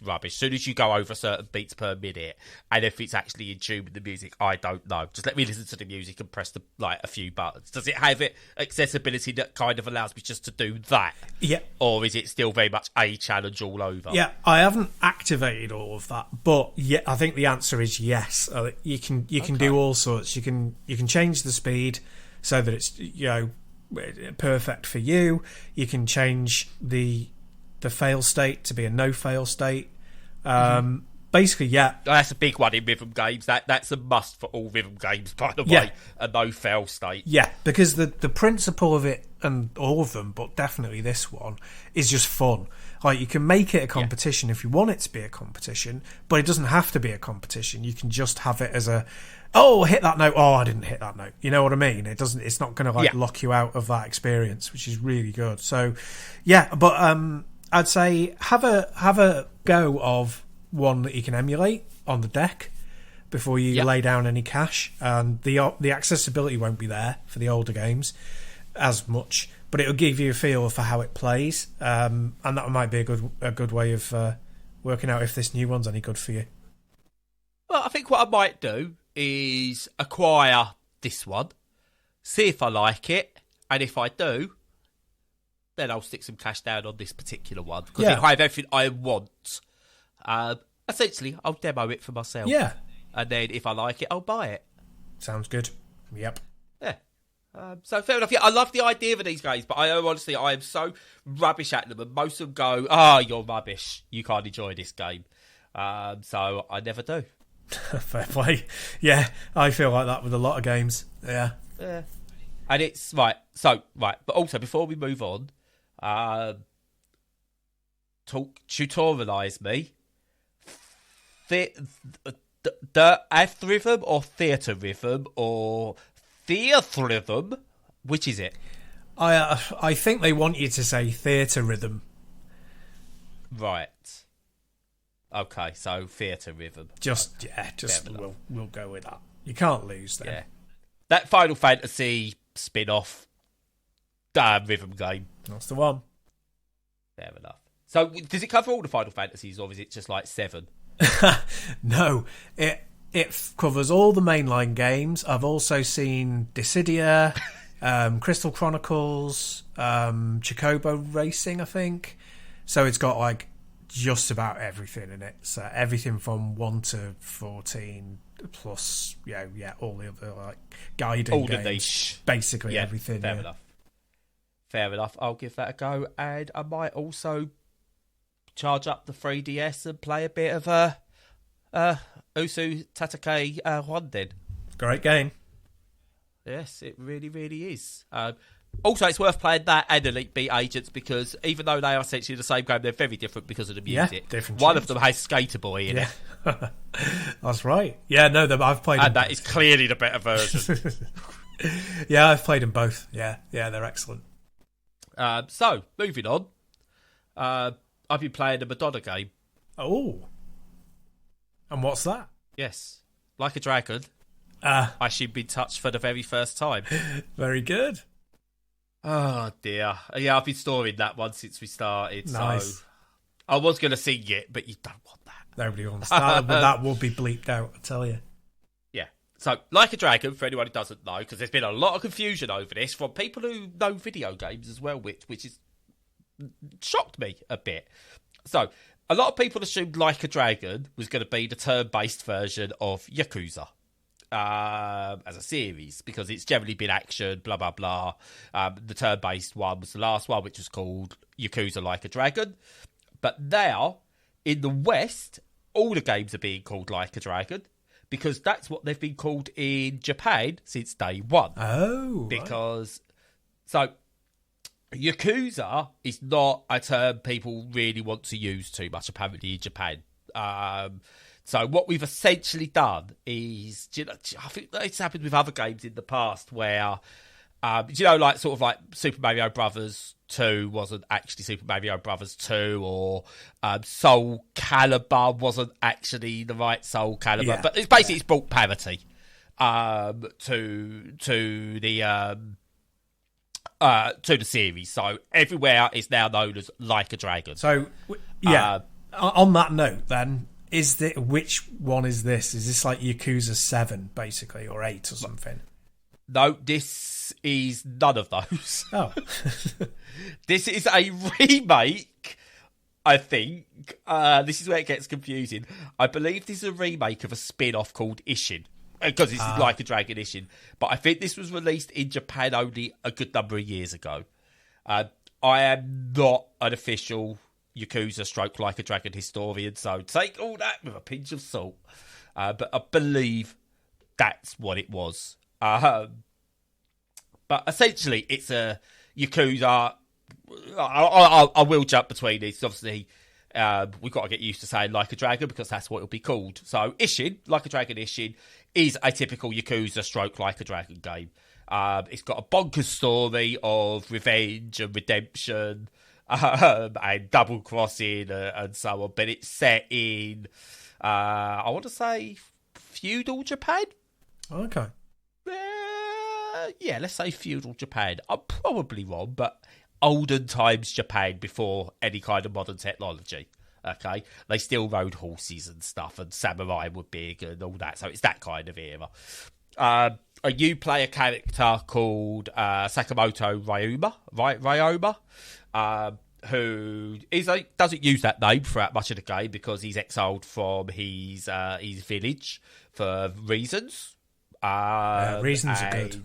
rubbish. As soon as you go over certain beats per minute, and if it's actually in tune with the music, I don't know. Just let me listen to the music and press a few buttons. Does it have accessibility that kind of allows me just to do that? Yeah. Or is it still very much a challenge all over? Yeah, I haven't activated all of that, but yeah, I think the answer is yes. You can do all sorts. You can change the speed so that it's perfect for you. You can change the fail state to be a no fail state. Basically, yeah. That's a big one in rhythm games. That's a must for all rhythm games, by the way. A no fail state. Yeah, because the principle of it, and all of them, but definitely this one, is just fun. Like, you can make it a competition if you want it to be a competition, but it doesn't have to be a competition. You can just have it as a, hit that note. Oh, I didn't hit that note. You know what I mean? It's not going to lock you out of that experience, which is really good. So, yeah, but I'd say have a go of one that you can emulate on the deck before you lay down any cash. And the accessibility won't be there for the older games as much, but it'll give you a feel for how it plays. And that might be a good way of working out if this new one's any good for you. Well, I think what I might do is acquire this one, see if I like it, and if I do, then I'll stick some cash down on this particular one. Because if I have everything I want, essentially, I'll demo it for myself. Yeah. And then if I like it, I'll buy it. Sounds good. Yep. Yeah. So fair enough. Yeah, I love the idea of these games, but I am so rubbish at them. And most of them go, you're rubbish. You can't enjoy this game. So I never do. Fair play. Yeah, I feel like that with a lot of games. Yeah. Yeah. And it's, right. But also, before we move on, tutorialise me. Theatrhythm or Theatrhythm or Theatrhythm? Which is it? I think they want you to say Theatrhythm. Right. Okay, so Theatrhythm. We'll go with that. You can't lose then. Yeah. That Final Fantasy spin-off rhythm game. That's the one. Fair enough. So, does it cover all the Final Fantasies, or is it just like 7? No, it covers all the mainline games. I've also seen Dissidia, Crystal Chronicles, Chocobo Racing, I think. So it's got like just about everything in it. So everything from 1 to 14 plus, all the other like guiding all games. The niche. Basically everything. Fair enough. Fair enough. I'll give that a go, and I might also charge up the 3DS and play a bit of Usu Tatake 1 then. Great game. Yes, it really, really is. Also, it's worth playing that and Elite Beat Agents because even though they are essentially the same game, they're very different because of the music. Different. One of them has Skater Boy in it. That's right. Yeah, no, I've played and that is clearly the better version. Yeah, I've played them both. Yeah, they're excellent. So, moving on. I've been playing a Madonna game. Oh. And what's that? Yes. Like a Dragon. I should be touched for the very first time. Very good. Oh, dear. Yeah, I've been storing that one since we started. Nice. So I was going to sing it, but you don't want that. Nobody wants that. But that will be bleeped out, I tell you. Yeah. So, Like a Dragon, for anyone who doesn't know, because there's been a lot of confusion over this from people who know video games as well, which is shocked me a bit. So, a lot of people assumed Like a Dragon was going to be the turn-based version of Yakuza as a series, because it's generally been action, blah, blah, blah. The turn-based one was the last one, which was called Yakuza Like a Dragon. But now, in the West, all the games are being called Like a Dragon, because that's what they've been called in Japan since day one. Oh, because so Yakuza is not a term people really want to use too much, apparently, in Japan. So what we've essentially done is, I think it's happened with other games in the past where, like sort of like Super Mario Brothers 2 wasn't actually Super Mario Brothers 2, or Soul Calibur wasn't actually the right Soul Calibur, Yeah. but it's basically it's brought parity to the series. So everywhere is now known as Like a Dragon. So, on that note, then, which one is this? Is this like Yakuza 7, basically, or 8 or something? No, this is none of those. Oh. This is a remake, I think. This is where it gets confusing. I believe this is a remake of a spin-off called Ishin, because it's Like a Dragon Ishin. But I think this was released in Japan only a good number of years ago. I am not an official Yakuza stroke Like a Dragon historian, so take all that with a pinch of salt. But I believe that's what it was. But essentially, it's a Yakuza. I will jump between these. Obviously, we've got to get used to saying Like a Dragon because that's what it'll be called. So Ishin, Like a Dragon Ishin, is a typical Yakuza stroke Like a Dragon game. It's got a bonkers story of revenge and redemption and double crossing and so on. But it's set in, I want to say, feudal Japan. Okay. Yeah, let's say feudal Japan. I'm probably wrong, but olden times Japan before any kind of modern technology. Okay, they still rode horses and stuff, and samurai were big and all that. So it's that kind of era. You play a character called Sakamoto Ryoma, who doesn't use that name throughout much of the game because he's exiled from his village for reasons. Reasons are good.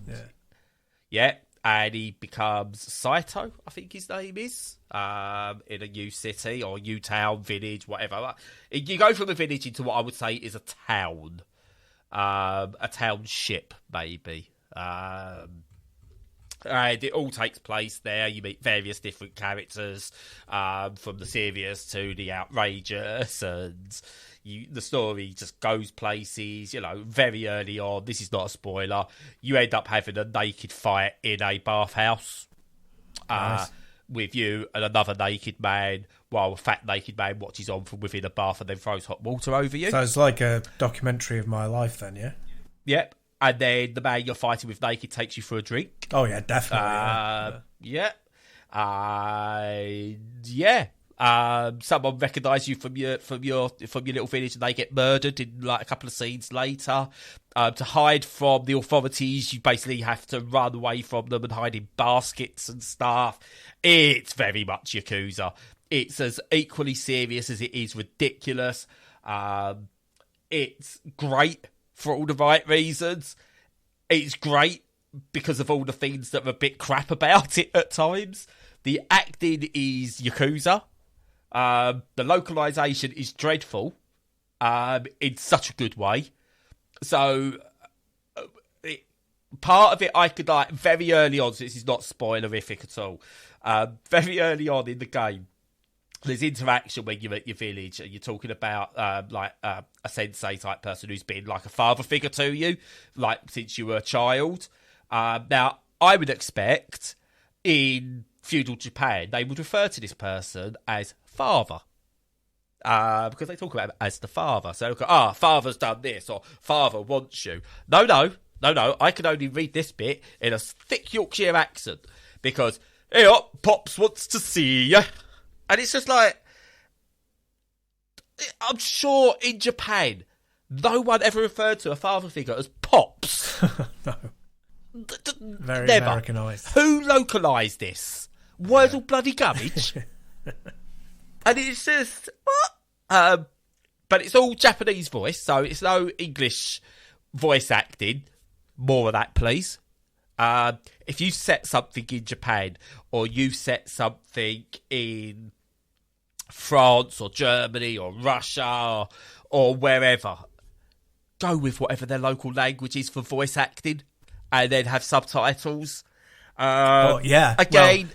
Yeah, and he becomes Saito, I think his name is, in a new city or new town, village, whatever. You go from a village into what I would say is a town. A township, maybe. And it all takes place there. You meet various different characters, from the serious to the outrageous, and the story just goes places. Very early on, this is not a spoiler, you end up having a naked fight in a bathhouse. Nice. With you and another naked man, while a fat naked man watches on from within a bath and then throws hot water over you. So it's like a documentary of my life then, yeah? Yep. And then the man you're fighting with naked takes you for a drink. Oh, yeah, definitely. Yeah. Someone recognises you from your little village and they get murdered in like a couple of scenes later. To hide from the authorities, you basically have to run away from them and hide in baskets and stuff. It's very much Yakuza. It's as equally serious as it is ridiculous. It's great for all the right reasons. It's great because of all the things that are a bit crap about it at times. The acting is Yakuza. The localization is dreadful, in such a good way. So, part of it I could like very early on, so this is not spoilerific at all. Very early on in the game, there's interaction when you're at your village and you're talking about a sensei type person who's been like a father figure to you, like since you were a child. Now, I would expect in feudal Japan they would refer to this person as father. Because they talk about him as the father. So, father's done this, or father wants you. No. I can only read this bit in a thick Yorkshire accent. Because, here, Pops wants to see you. And it's just like, I'm sure in Japan, no one ever referred to a father figure as Pops. No. Very Never. Americanised. Who localised this? Wordle bloody garbage. And it's just, what? But it's all Japanese voice, so it's no English voice acting. More of that, please. If you set something in Japan, or you set something in France, or Germany, or Russia, or wherever, go with whatever their local language is for voice acting, and then have subtitles. Yeah. Again,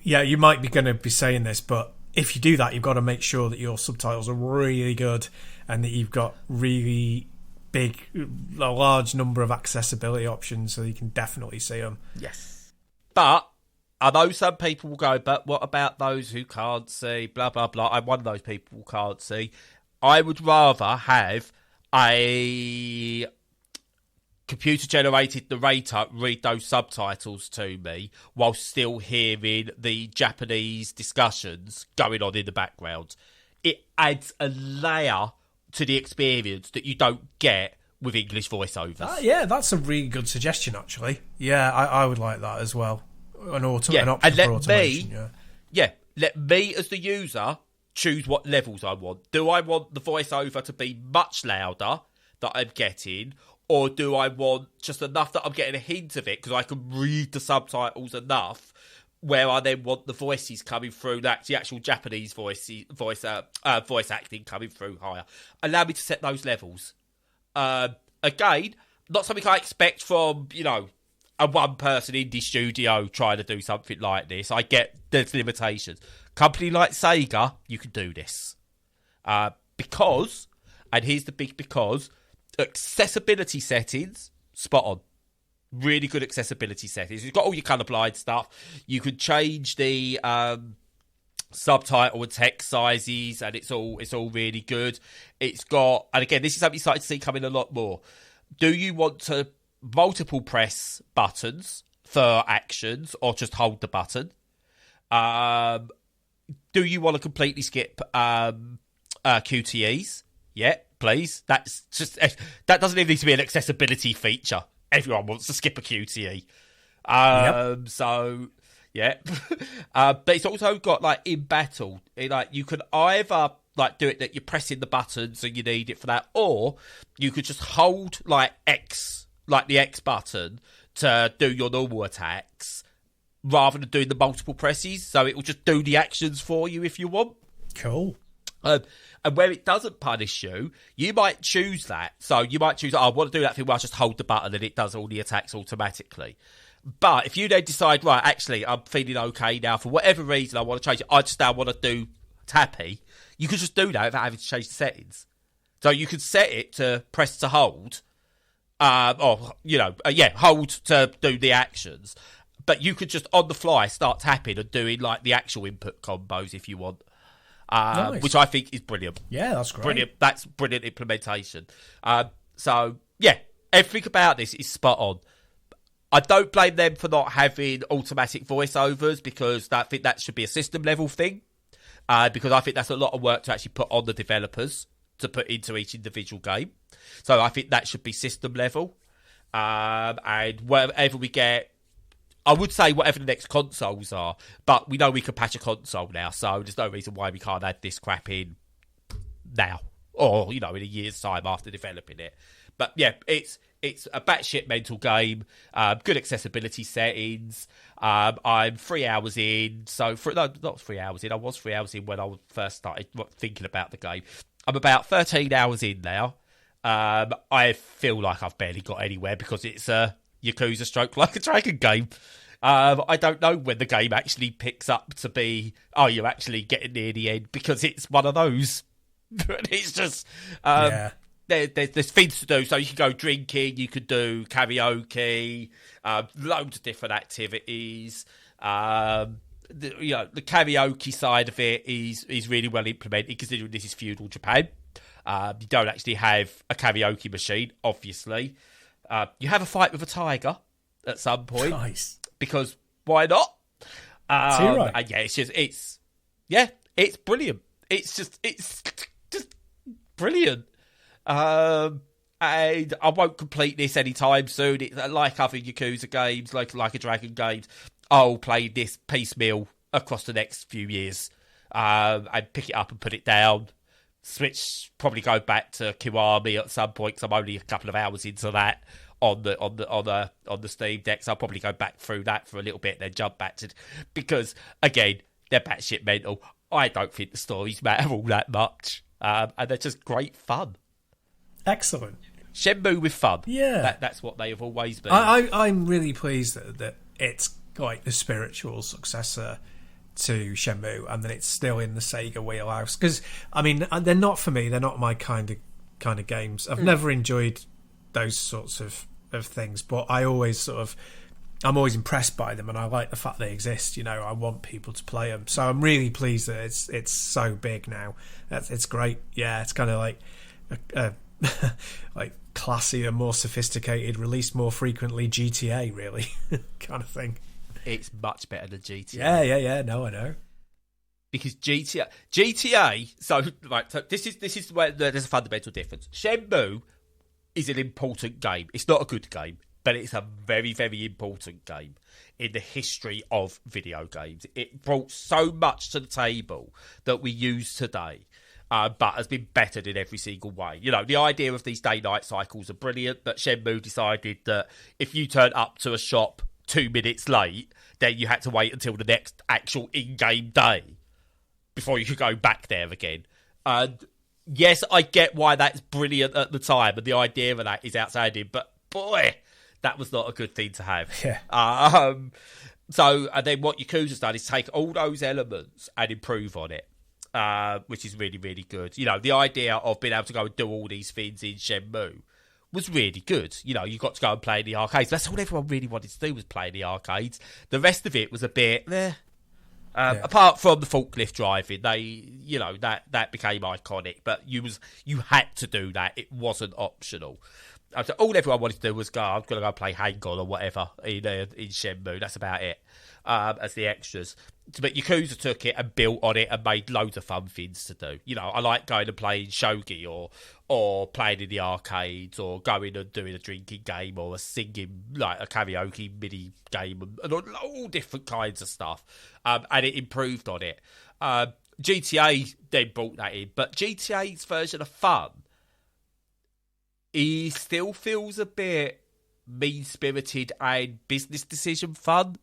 yeah, you might be going to be saying this, but if you do that, you've got to make sure that your subtitles are really good and that you've got really a large number of accessibility options so you can definitely see them. Yes. But I know some people will go, but what about those who can't see, blah, blah, blah. I'm one of those people who can't see. I would rather have a computer-generated narrator read those subtitles to me while still hearing the Japanese discussions going on in the background. It adds a layer to the experience that you don't get with English voiceovers. Yeah, that's a really good suggestion, actually. Yeah, I would like that as well. An option and for automation. Let me as the user choose what levels I want. Do I want the voiceover to be much louder that I'm getting, or do I want just enough that I'm getting a hint of it because I can read the subtitles enough where I then want the voices coming through, that's the actual Japanese voice acting coming through higher. Allow me to set those levels. Again, not something I expect from, a one-person indie studio trying to do something like this. I get there's limitations. Company like Sega, you can do this. Because, and here's the big because, accessibility settings, spot on. Really good accessibility settings. You've got all your colourblind stuff. You can change the subtitle and text sizes, and it's all really good. It's got, and again, this is something you started to see coming a lot more. Do you want to multiple press buttons for actions, or just hold the button? Do you want to completely skip QTEs? Yeah, please. That doesn't even need to be an accessibility feature. Everyone wants to skip a QTE. Yep. So, yeah. But it's also got, in battle, you can either, do it that you're pressing the buttons and you need it for that, or you could just hold, X, the X button to do your normal attacks, rather than doing the multiple presses. So it will just do the actions for you if you want. Cool. And where it doesn't punish you, you might choose that. So you might choose, I want to do that thing where I just hold the button and it does all the attacks automatically. But if you then decide, right, actually, I'm feeling okay now, for whatever reason I want to change it, I just now want to do tappy, you can just do that without having to change the settings. So you can set it to press to hold, hold to do the actions. But you could just, on the fly, start tapping and doing, the actual input combos if you want. Nice. Which I think is brilliant. Yeah, that's great. Brilliant. That's brilliant implementation. So, yeah, everything about this is spot on. I don't blame them for not having automatic voiceovers, because I think that should be a system level thing. Because I think that's a lot of work to actually put on the developers to put into each individual game. So I think that should be system level. And wherever we get, I would say whatever the next consoles are, but we know we can patch a console now, so there's no reason why we can't add this crap in now, or, in a year's time after developing it. But yeah, it's a batshit mental game, good accessibility settings. I'm 3 hours in, not 3 hours in, I was 3 hours in when I first started thinking about the game. I'm about 13 hours in now. I feel like I've barely got anywhere because it's a Yakuza stroke like a dragon game. I don't know when the game actually picks up to be, you're actually getting near the end, because it's one of those. It's just, there's things to do. So you can go drinking, you could do karaoke, loads of different activities. The karaoke side of it is really well implemented, considering this is feudal Japan. You don't actually have a karaoke machine, obviously. You have a fight with a tiger at some point. Nice. Because why not? Right. And yeah, it's brilliant. It's just brilliant. And I won't complete this anytime soon. It's like other Yakuza games, like a Dragon games. I'll play this piecemeal across the next few years, and pick it up and put it down. Switch, probably go back to Kiwami at some point, because I'm only a couple of hours into that on the Steam Deck. So I'll probably go back through that for a little bit and then jump back to, because again, they're batshit mental. I don't think the stories matter all that much, and they're just great fun. Excellent. Shenmue with fun. Yeah, that's what they have always been. I'm really pleased that it's like the spiritual successor to Shenmue, and then it's still in the Sega wheelhouse. Because I mean, they're not for me. They're not my kind of games. I've never enjoyed those sorts of things, but I'm always impressed by them, and I like the fact they exist. You know, I want people to play them, so I'm really pleased that it's so big now. It's great. Yeah, it's kind of like like classier, more sophisticated, released more frequently GTA, really, kind of thing. It's much better than GTA. Yeah. No, I know. Because GTA. So this is where there's a fundamental difference. Shenmue is an important game. It's not a good game, but it's a very, very important game in the history of video games. It brought so much to the table that we use today, but has been bettered in every single way. You know, the idea of these day-night cycles are brilliant, but Shenmue decided that if you turn up to a shop 2 minutes late, then you had to wait until the next actual in-game day before you could go back there again. And yes, I get why that's brilliant at the time, and the idea of that is outstanding, but boy, that was not a good thing to have. Yeah. And then what Yakuza's done is take all those elements and improve on it, which is really, really good. You know, the idea of being able to go and do all these things in Shenmue was really good. You know, you got to go and play in the arcades. That's all everyone really wanted to do, was play in the arcades. The rest of it was a bit apart from the forklift driving, that became iconic. But you had to do that. It wasn't optional. So all everyone wanted to do was I'm going to go play Hang-On or whatever in Shenmue. That's about it, as the extras. But Yakuza took it and built on it and made loads of fun things to do. You know, I like going and playing shogi or playing in the arcades or going and doing a drinking game or a singing, like a karaoke mini game and all different kinds of stuff. And it improved on it. GTA then brought that in. But GTA's version of fun, he still feels a bit mean-spirited and business decision fun,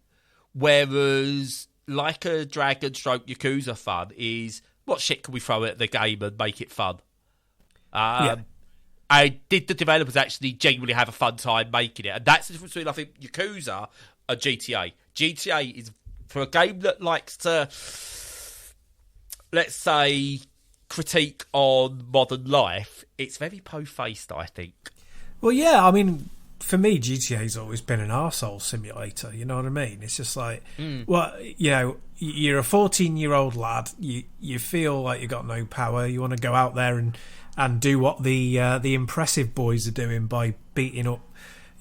whereas like a Dragon Stroke Yakuza fun is, what shit can we throw at the game and make it fun? And did the developers actually genuinely have a fun time making it? And that's the difference between, I think, Yakuza and GTA. GTA is, for a game that likes to, let's say, critique on modern life, it's very po-faced, I think. Well, yeah, I mean, for me, GTA's always been an arsehole simulator, you know what I mean? It's just like, well, you know, you're a 14-year-old lad, you feel like you've got no power, you want to go out there and do what the impressive boys are doing by beating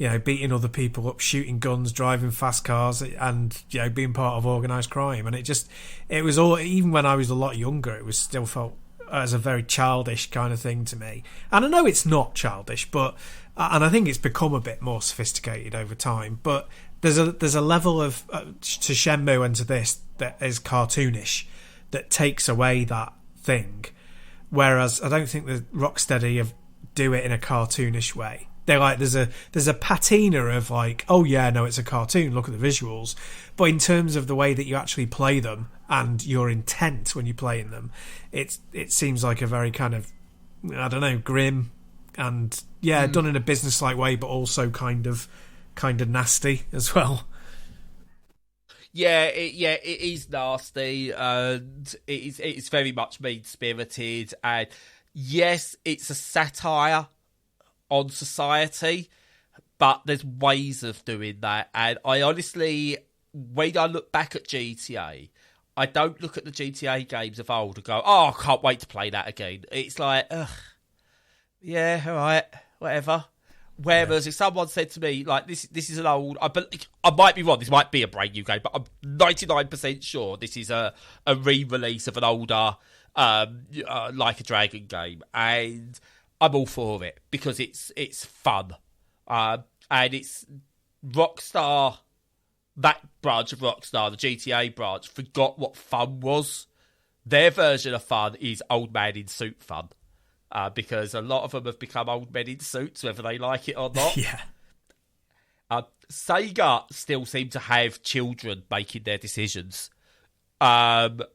other people up, shooting guns, driving fast cars, and, you know, being part of organised crime. And it was all, even when I was a lot younger, it was still felt as a very childish kind of thing to me. And I know it's not childish, but and I think it's become a bit more sophisticated over time. But there's a level of to Shenmue and to this that is cartoonish, that takes away that thing. Whereas I don't think the Rocksteady do it in a cartoonish way. They're like, there's a patina of like, oh yeah, no, it's a cartoon, look at the visuals. But in terms of the way that you actually play them and your intent when you're playing them, it seems like a very kind of, I don't know, grim and done in a business-like way, but also kind of nasty as well. It is nasty, and it's very much mean-spirited, and yes, it's a satire on society, but there's ways of doing that. And I honestly, when I look back at GTA, I don't look at the GTA games of old and go, oh, I can't wait to play that again. It's like, ugh, yeah, all right, whatever. Whereas if someone said to me, like, this is an old, I might be wrong, this might be a brand new game, but I'm 99% sure this is a re-release of an older, Like a Dragon game, and I'm all for it because it's fun, and it's Rockstar. That branch of Rockstar, the GTA branch, forgot what fun was. Their version of fun is old man in suit fun, because a lot of them have become old men in suits, whether they like it or not. Yeah. Sega still seem to have children making their decisions, and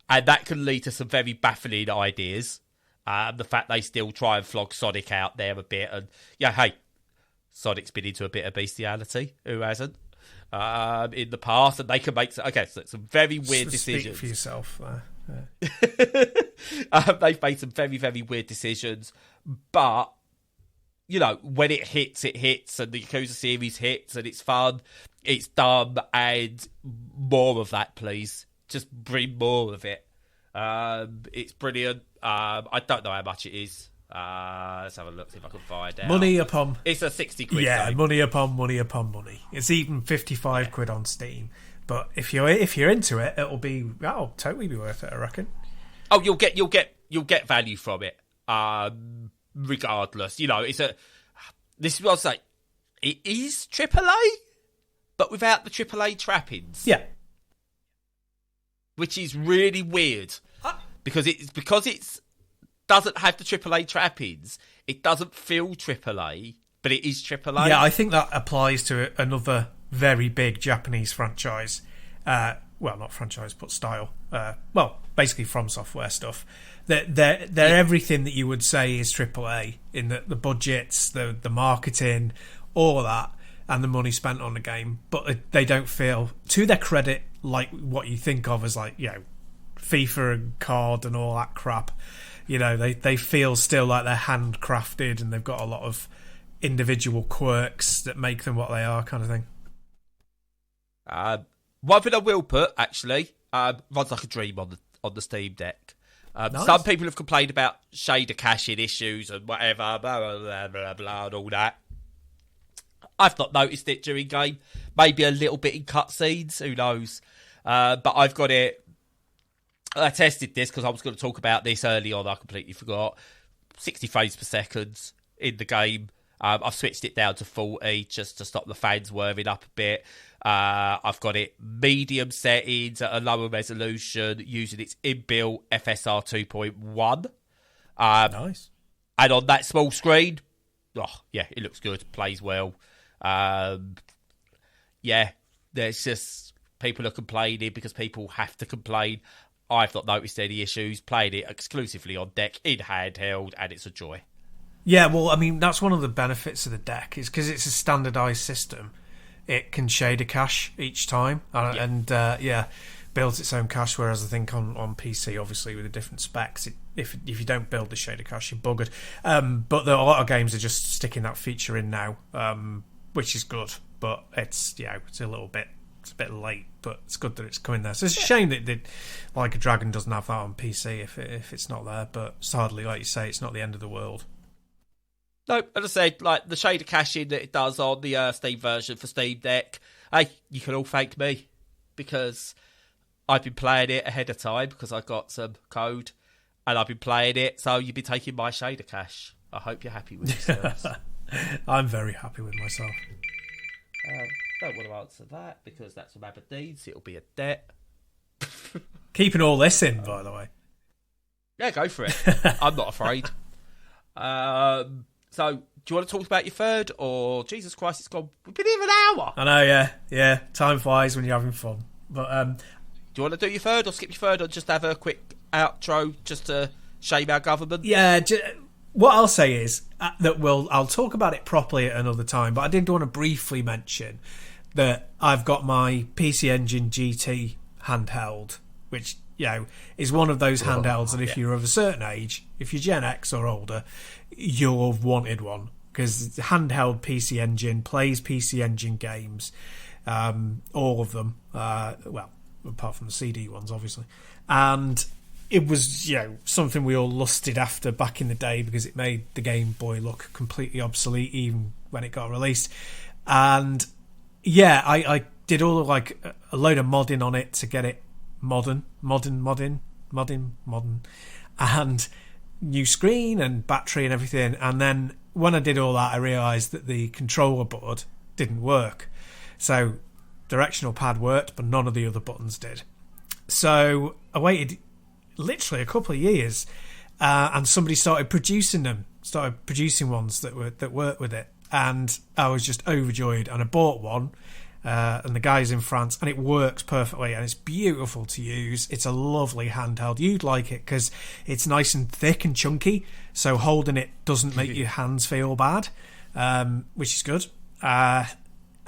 that can lead to some very baffling ideas. The fact they still try and flog Sonic out there a bit, and yeah, hey, Sonic's been into a bit of bestiality. Who hasn't? in the past, and they can make some very weird decisions. Speak for yourself there. They've made some very, very weird decisions, but when it hits, and the Yakuza series hits, and it's fun, it's dumb, and more of that, please. Just bring more of it. It's brilliant. I don't know how much it is. Let's have a look, see if I can find out. Money upon... It's a 60 quid. Yeah, game. money upon money upon money. It's even 55 quid on Steam. But if you're into it, that'll totally be worth it, I reckon. Oh, you'll get value from it. Regardless, this is what I was saying. It is AAA, but without the AAA trappings. Yeah. Which is really weird. Because it's doesn't have the AAA trappings, it doesn't feel AAA, but it is AAA. Yeah, I think that applies to another very big Japanese franchise. Well, not franchise, but style. Basically From Software stuff. They're everything that you would say is AAA in the budgets, the marketing, all of that, and the money spent on the game. But they don't feel, to their credit, like what you think of as FIFA and COD and all that crap. They feel still like they're handcrafted, and they've got a lot of individual quirks that make them what they are, kind of thing. One thing I will put, actually, runs like a dream on the Steam Deck. Nice. Some people have complained about shader caching issues and whatever, blah, blah, blah, blah, and all that. I've not noticed it during game. Maybe a little bit in cutscenes, who knows? But I've got it. I tested this because I was going to talk about this early on. I completely forgot. 60 frames per second in the game. I've switched it down to 40 just to stop the fans warming up a bit. I've got it medium settings at a lower resolution using its inbuilt FSR 2.1. Nice. And on that small screen, it looks good. Plays well. There's just people are complaining because people have to complain. I've not noticed any issues. Playing it exclusively on deck in handheld, and it's a joy. Yeah, well, I mean, that's one of the benefits of the deck, is because it's a standardised system. It can shader cache each time, and builds its own cache, whereas I think on PC, obviously, with the different specs, if you don't build the shader cache, you're buggered. But a lot of games are just sticking that feature in now, which is good, but it's a little bit... It's a bit late, but it's good that it's coming there. So it's a shame that Like a Dragon doesn't have that on PC if it's not there, but sadly, like you say, it's not the end of the world. No, as I said, like the shader caching that it does on the Steam version for Steam Deck, hey, you can all thank me, because I've been playing it ahead of time because I got some code, and I've been playing it, so you've been taking my shader cache. I hope you're happy with yourselves. I'm very happy with myself. Don't want to answer that because that's from Aberdeen, so it'll be a debt. Keeping all this in, by the way. Yeah, go for it. I'm not afraid. So, do you want to talk about your third, or Jesus Christ, it's gone. We've been here an hour. I know, yeah. Time flies when you're having fun. But do you want to do your third, or skip your third, or just have a quick outro just to shame our government? Yeah. What I'll say is that I'll talk about it properly at another time. But I did want to briefly mention that I've got my PC Engine GT handheld, which is one of those handhelds that if you're of a certain age, if you're Gen X or older, you'll have wanted one, because handheld PC Engine plays PC Engine games, all of them, apart from the CD ones, obviously, and it was something we all lusted after back in the day because it made the Game Boy look completely obsolete even when it got released. And I did all of a load of modding on it to get it modern, and new screen and battery and everything. And then when I did all that, I realised that the controller board didn't work. So directional pad worked, but none of the other buttons did. So I waited literally a couple of years, and somebody started producing ones that worked with it, and I was just overjoyed. And I bought one, and the guy's in France, and it works perfectly, and it's beautiful to use. It's a lovely handheld. You'd like it because it's nice and thick and chunky, so holding it doesn't make your hands feel bad, which is good. And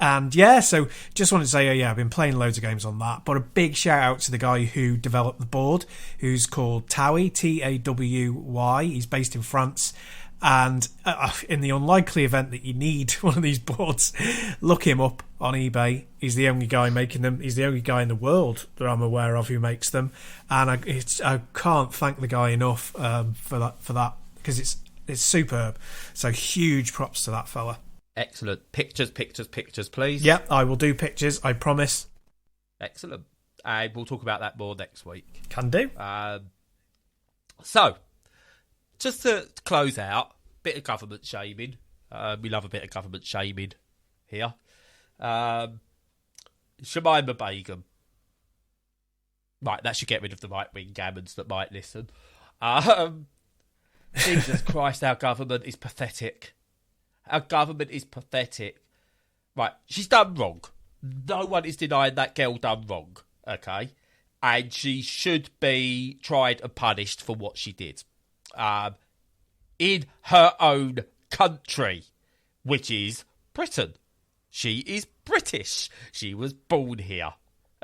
And yeah, so just wanted to say, I've been playing loads of games on that. But a big shout out to the guy who developed the board, who's called Tawy, Tawy. He's based in France. And in the unlikely event that you need one of these boards, look him up on eBay. He's the only guy making them. He's the only guy in the world that I'm aware of who makes them. And I can't thank the guy enough for that because it's superb. So huge props to that fella. Excellent. Pictures, please. Yeah, I will do pictures, I promise. Excellent. And we'll talk about that more next week. Can do. So, just to close out, bit of government shaming. We love a bit of government shaming here. Shamima Begum. Right, that should get rid of the right-wing gammons that might listen. Jesus Christ, our government is pathetic. Our government is pathetic. Right, she's done wrong. No one is denying that girl done wrong, okay? And she should be tried and punished for what she did. In her own country, which is Britain. She is British. She was born here,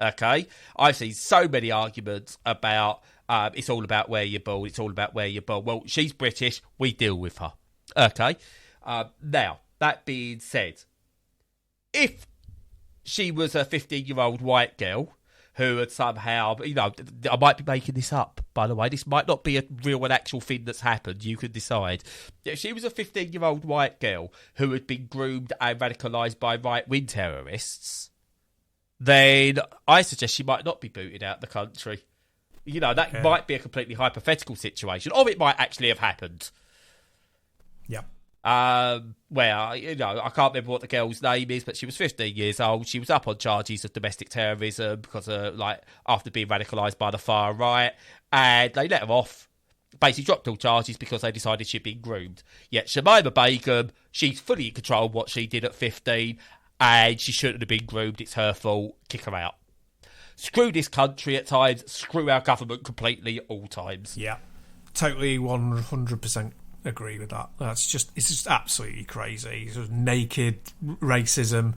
okay? I've seen so many arguments about it's all about where you're born, it's all about where you're born. Well, she's British, we deal with her, okay? Now, that being said, if she was a 15-year-old white girl who had somehow, I might be making this up, by the way. This might not be a real and actual thing that's happened. You can decide. If she was a 15-year-old white girl who had been groomed and radicalised by right-wing terrorists, then I suggest she might not be booted out of the country. That might be a completely hypothetical situation, or it might actually have happened. Yeah. Where, I can't remember what the girl's name is, but she was 15 years old. She was up on charges of domestic terrorism because after being radicalised by the far right, and they let her off. Basically dropped all charges because they decided she'd been groomed. Yet Shamima Begum, she's fully in control of what she did at 15, and she shouldn't have been groomed. It's her fault. Kick her out. Screw this country at times. Screw our government completely at all times. Yeah, totally 100%. Agree with that. It's just absolutely crazy. Sort of naked racism,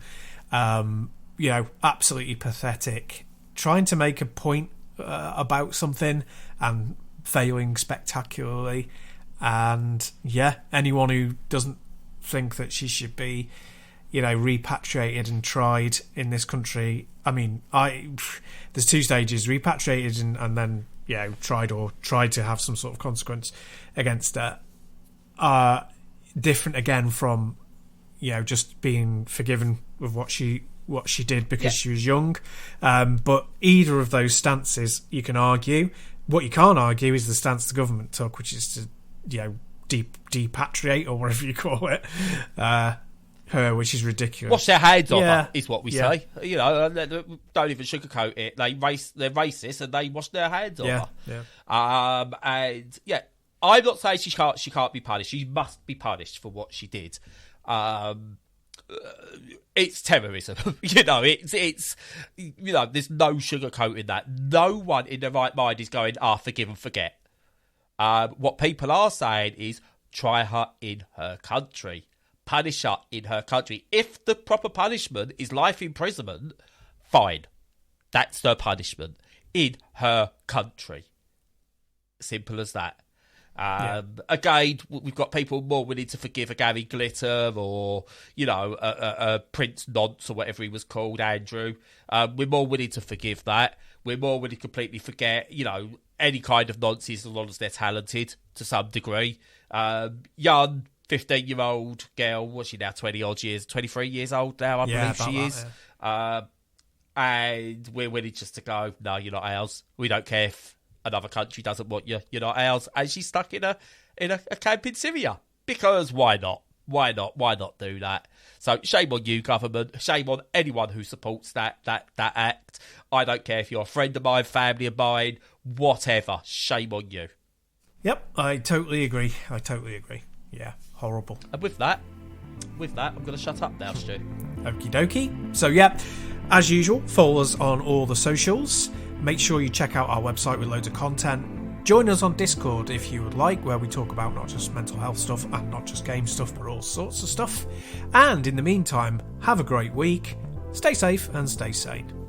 absolutely pathetic. Trying to make a point about something and failing spectacularly. And anyone who doesn't think that she should be, repatriated and tried in this country. I mean, there's two stages: repatriated and then tried to have some sort of consequence against her. Different again from just being forgiven with what she did because she was young, but either of those stances you can argue. What you can't argue is the stance the government took, which is to depatriate or whatever you call it, her, which is ridiculous. Wash their hands off her is what we say. Don't even sugarcoat it. They're racist and they wash their hands off her. I'm not saying she can't be punished. She must be punished for what she did. It's terrorism. It's there's no sugarcoating that. No one in their right mind is going, forgive and forget. What people are saying is try her in her country. Punish her in her country. If the proper punishment is life imprisonment, fine. That's the punishment. In her country. Simple as that. Again, we've got people more willing to forgive a Gary Glitter or, a Prince Nonce or whatever he was called, Andrew. We're more willing to forgive that. We're more willing to completely forget, any kind of nonsense as long as they're talented to some degree. Young 15-year-old girl, what's she now, 20-odd years, 23 years old now, I believe she is. And we're willing just to go, no, you're not ours. We don't care if another country doesn't want you, you're not ours. And she's stuck in a camp in Syria. Because why not? Why not do that? So shame on you, government. Shame on anyone who supports that act. I don't care if you're a friend of mine, family of mine, whatever. Shame on you. Yep, I totally agree. Yeah, horrible. And with that, I'm going to shut up now, Stu. Okie dokie. So as usual, follow us on all the socials. Make sure you check out our website with loads of content. Join us on Discord if you would like, where we talk about not just mental health stuff and not just game stuff, but all sorts of stuff. And in the meantime, have a great week, stay safe and stay sane.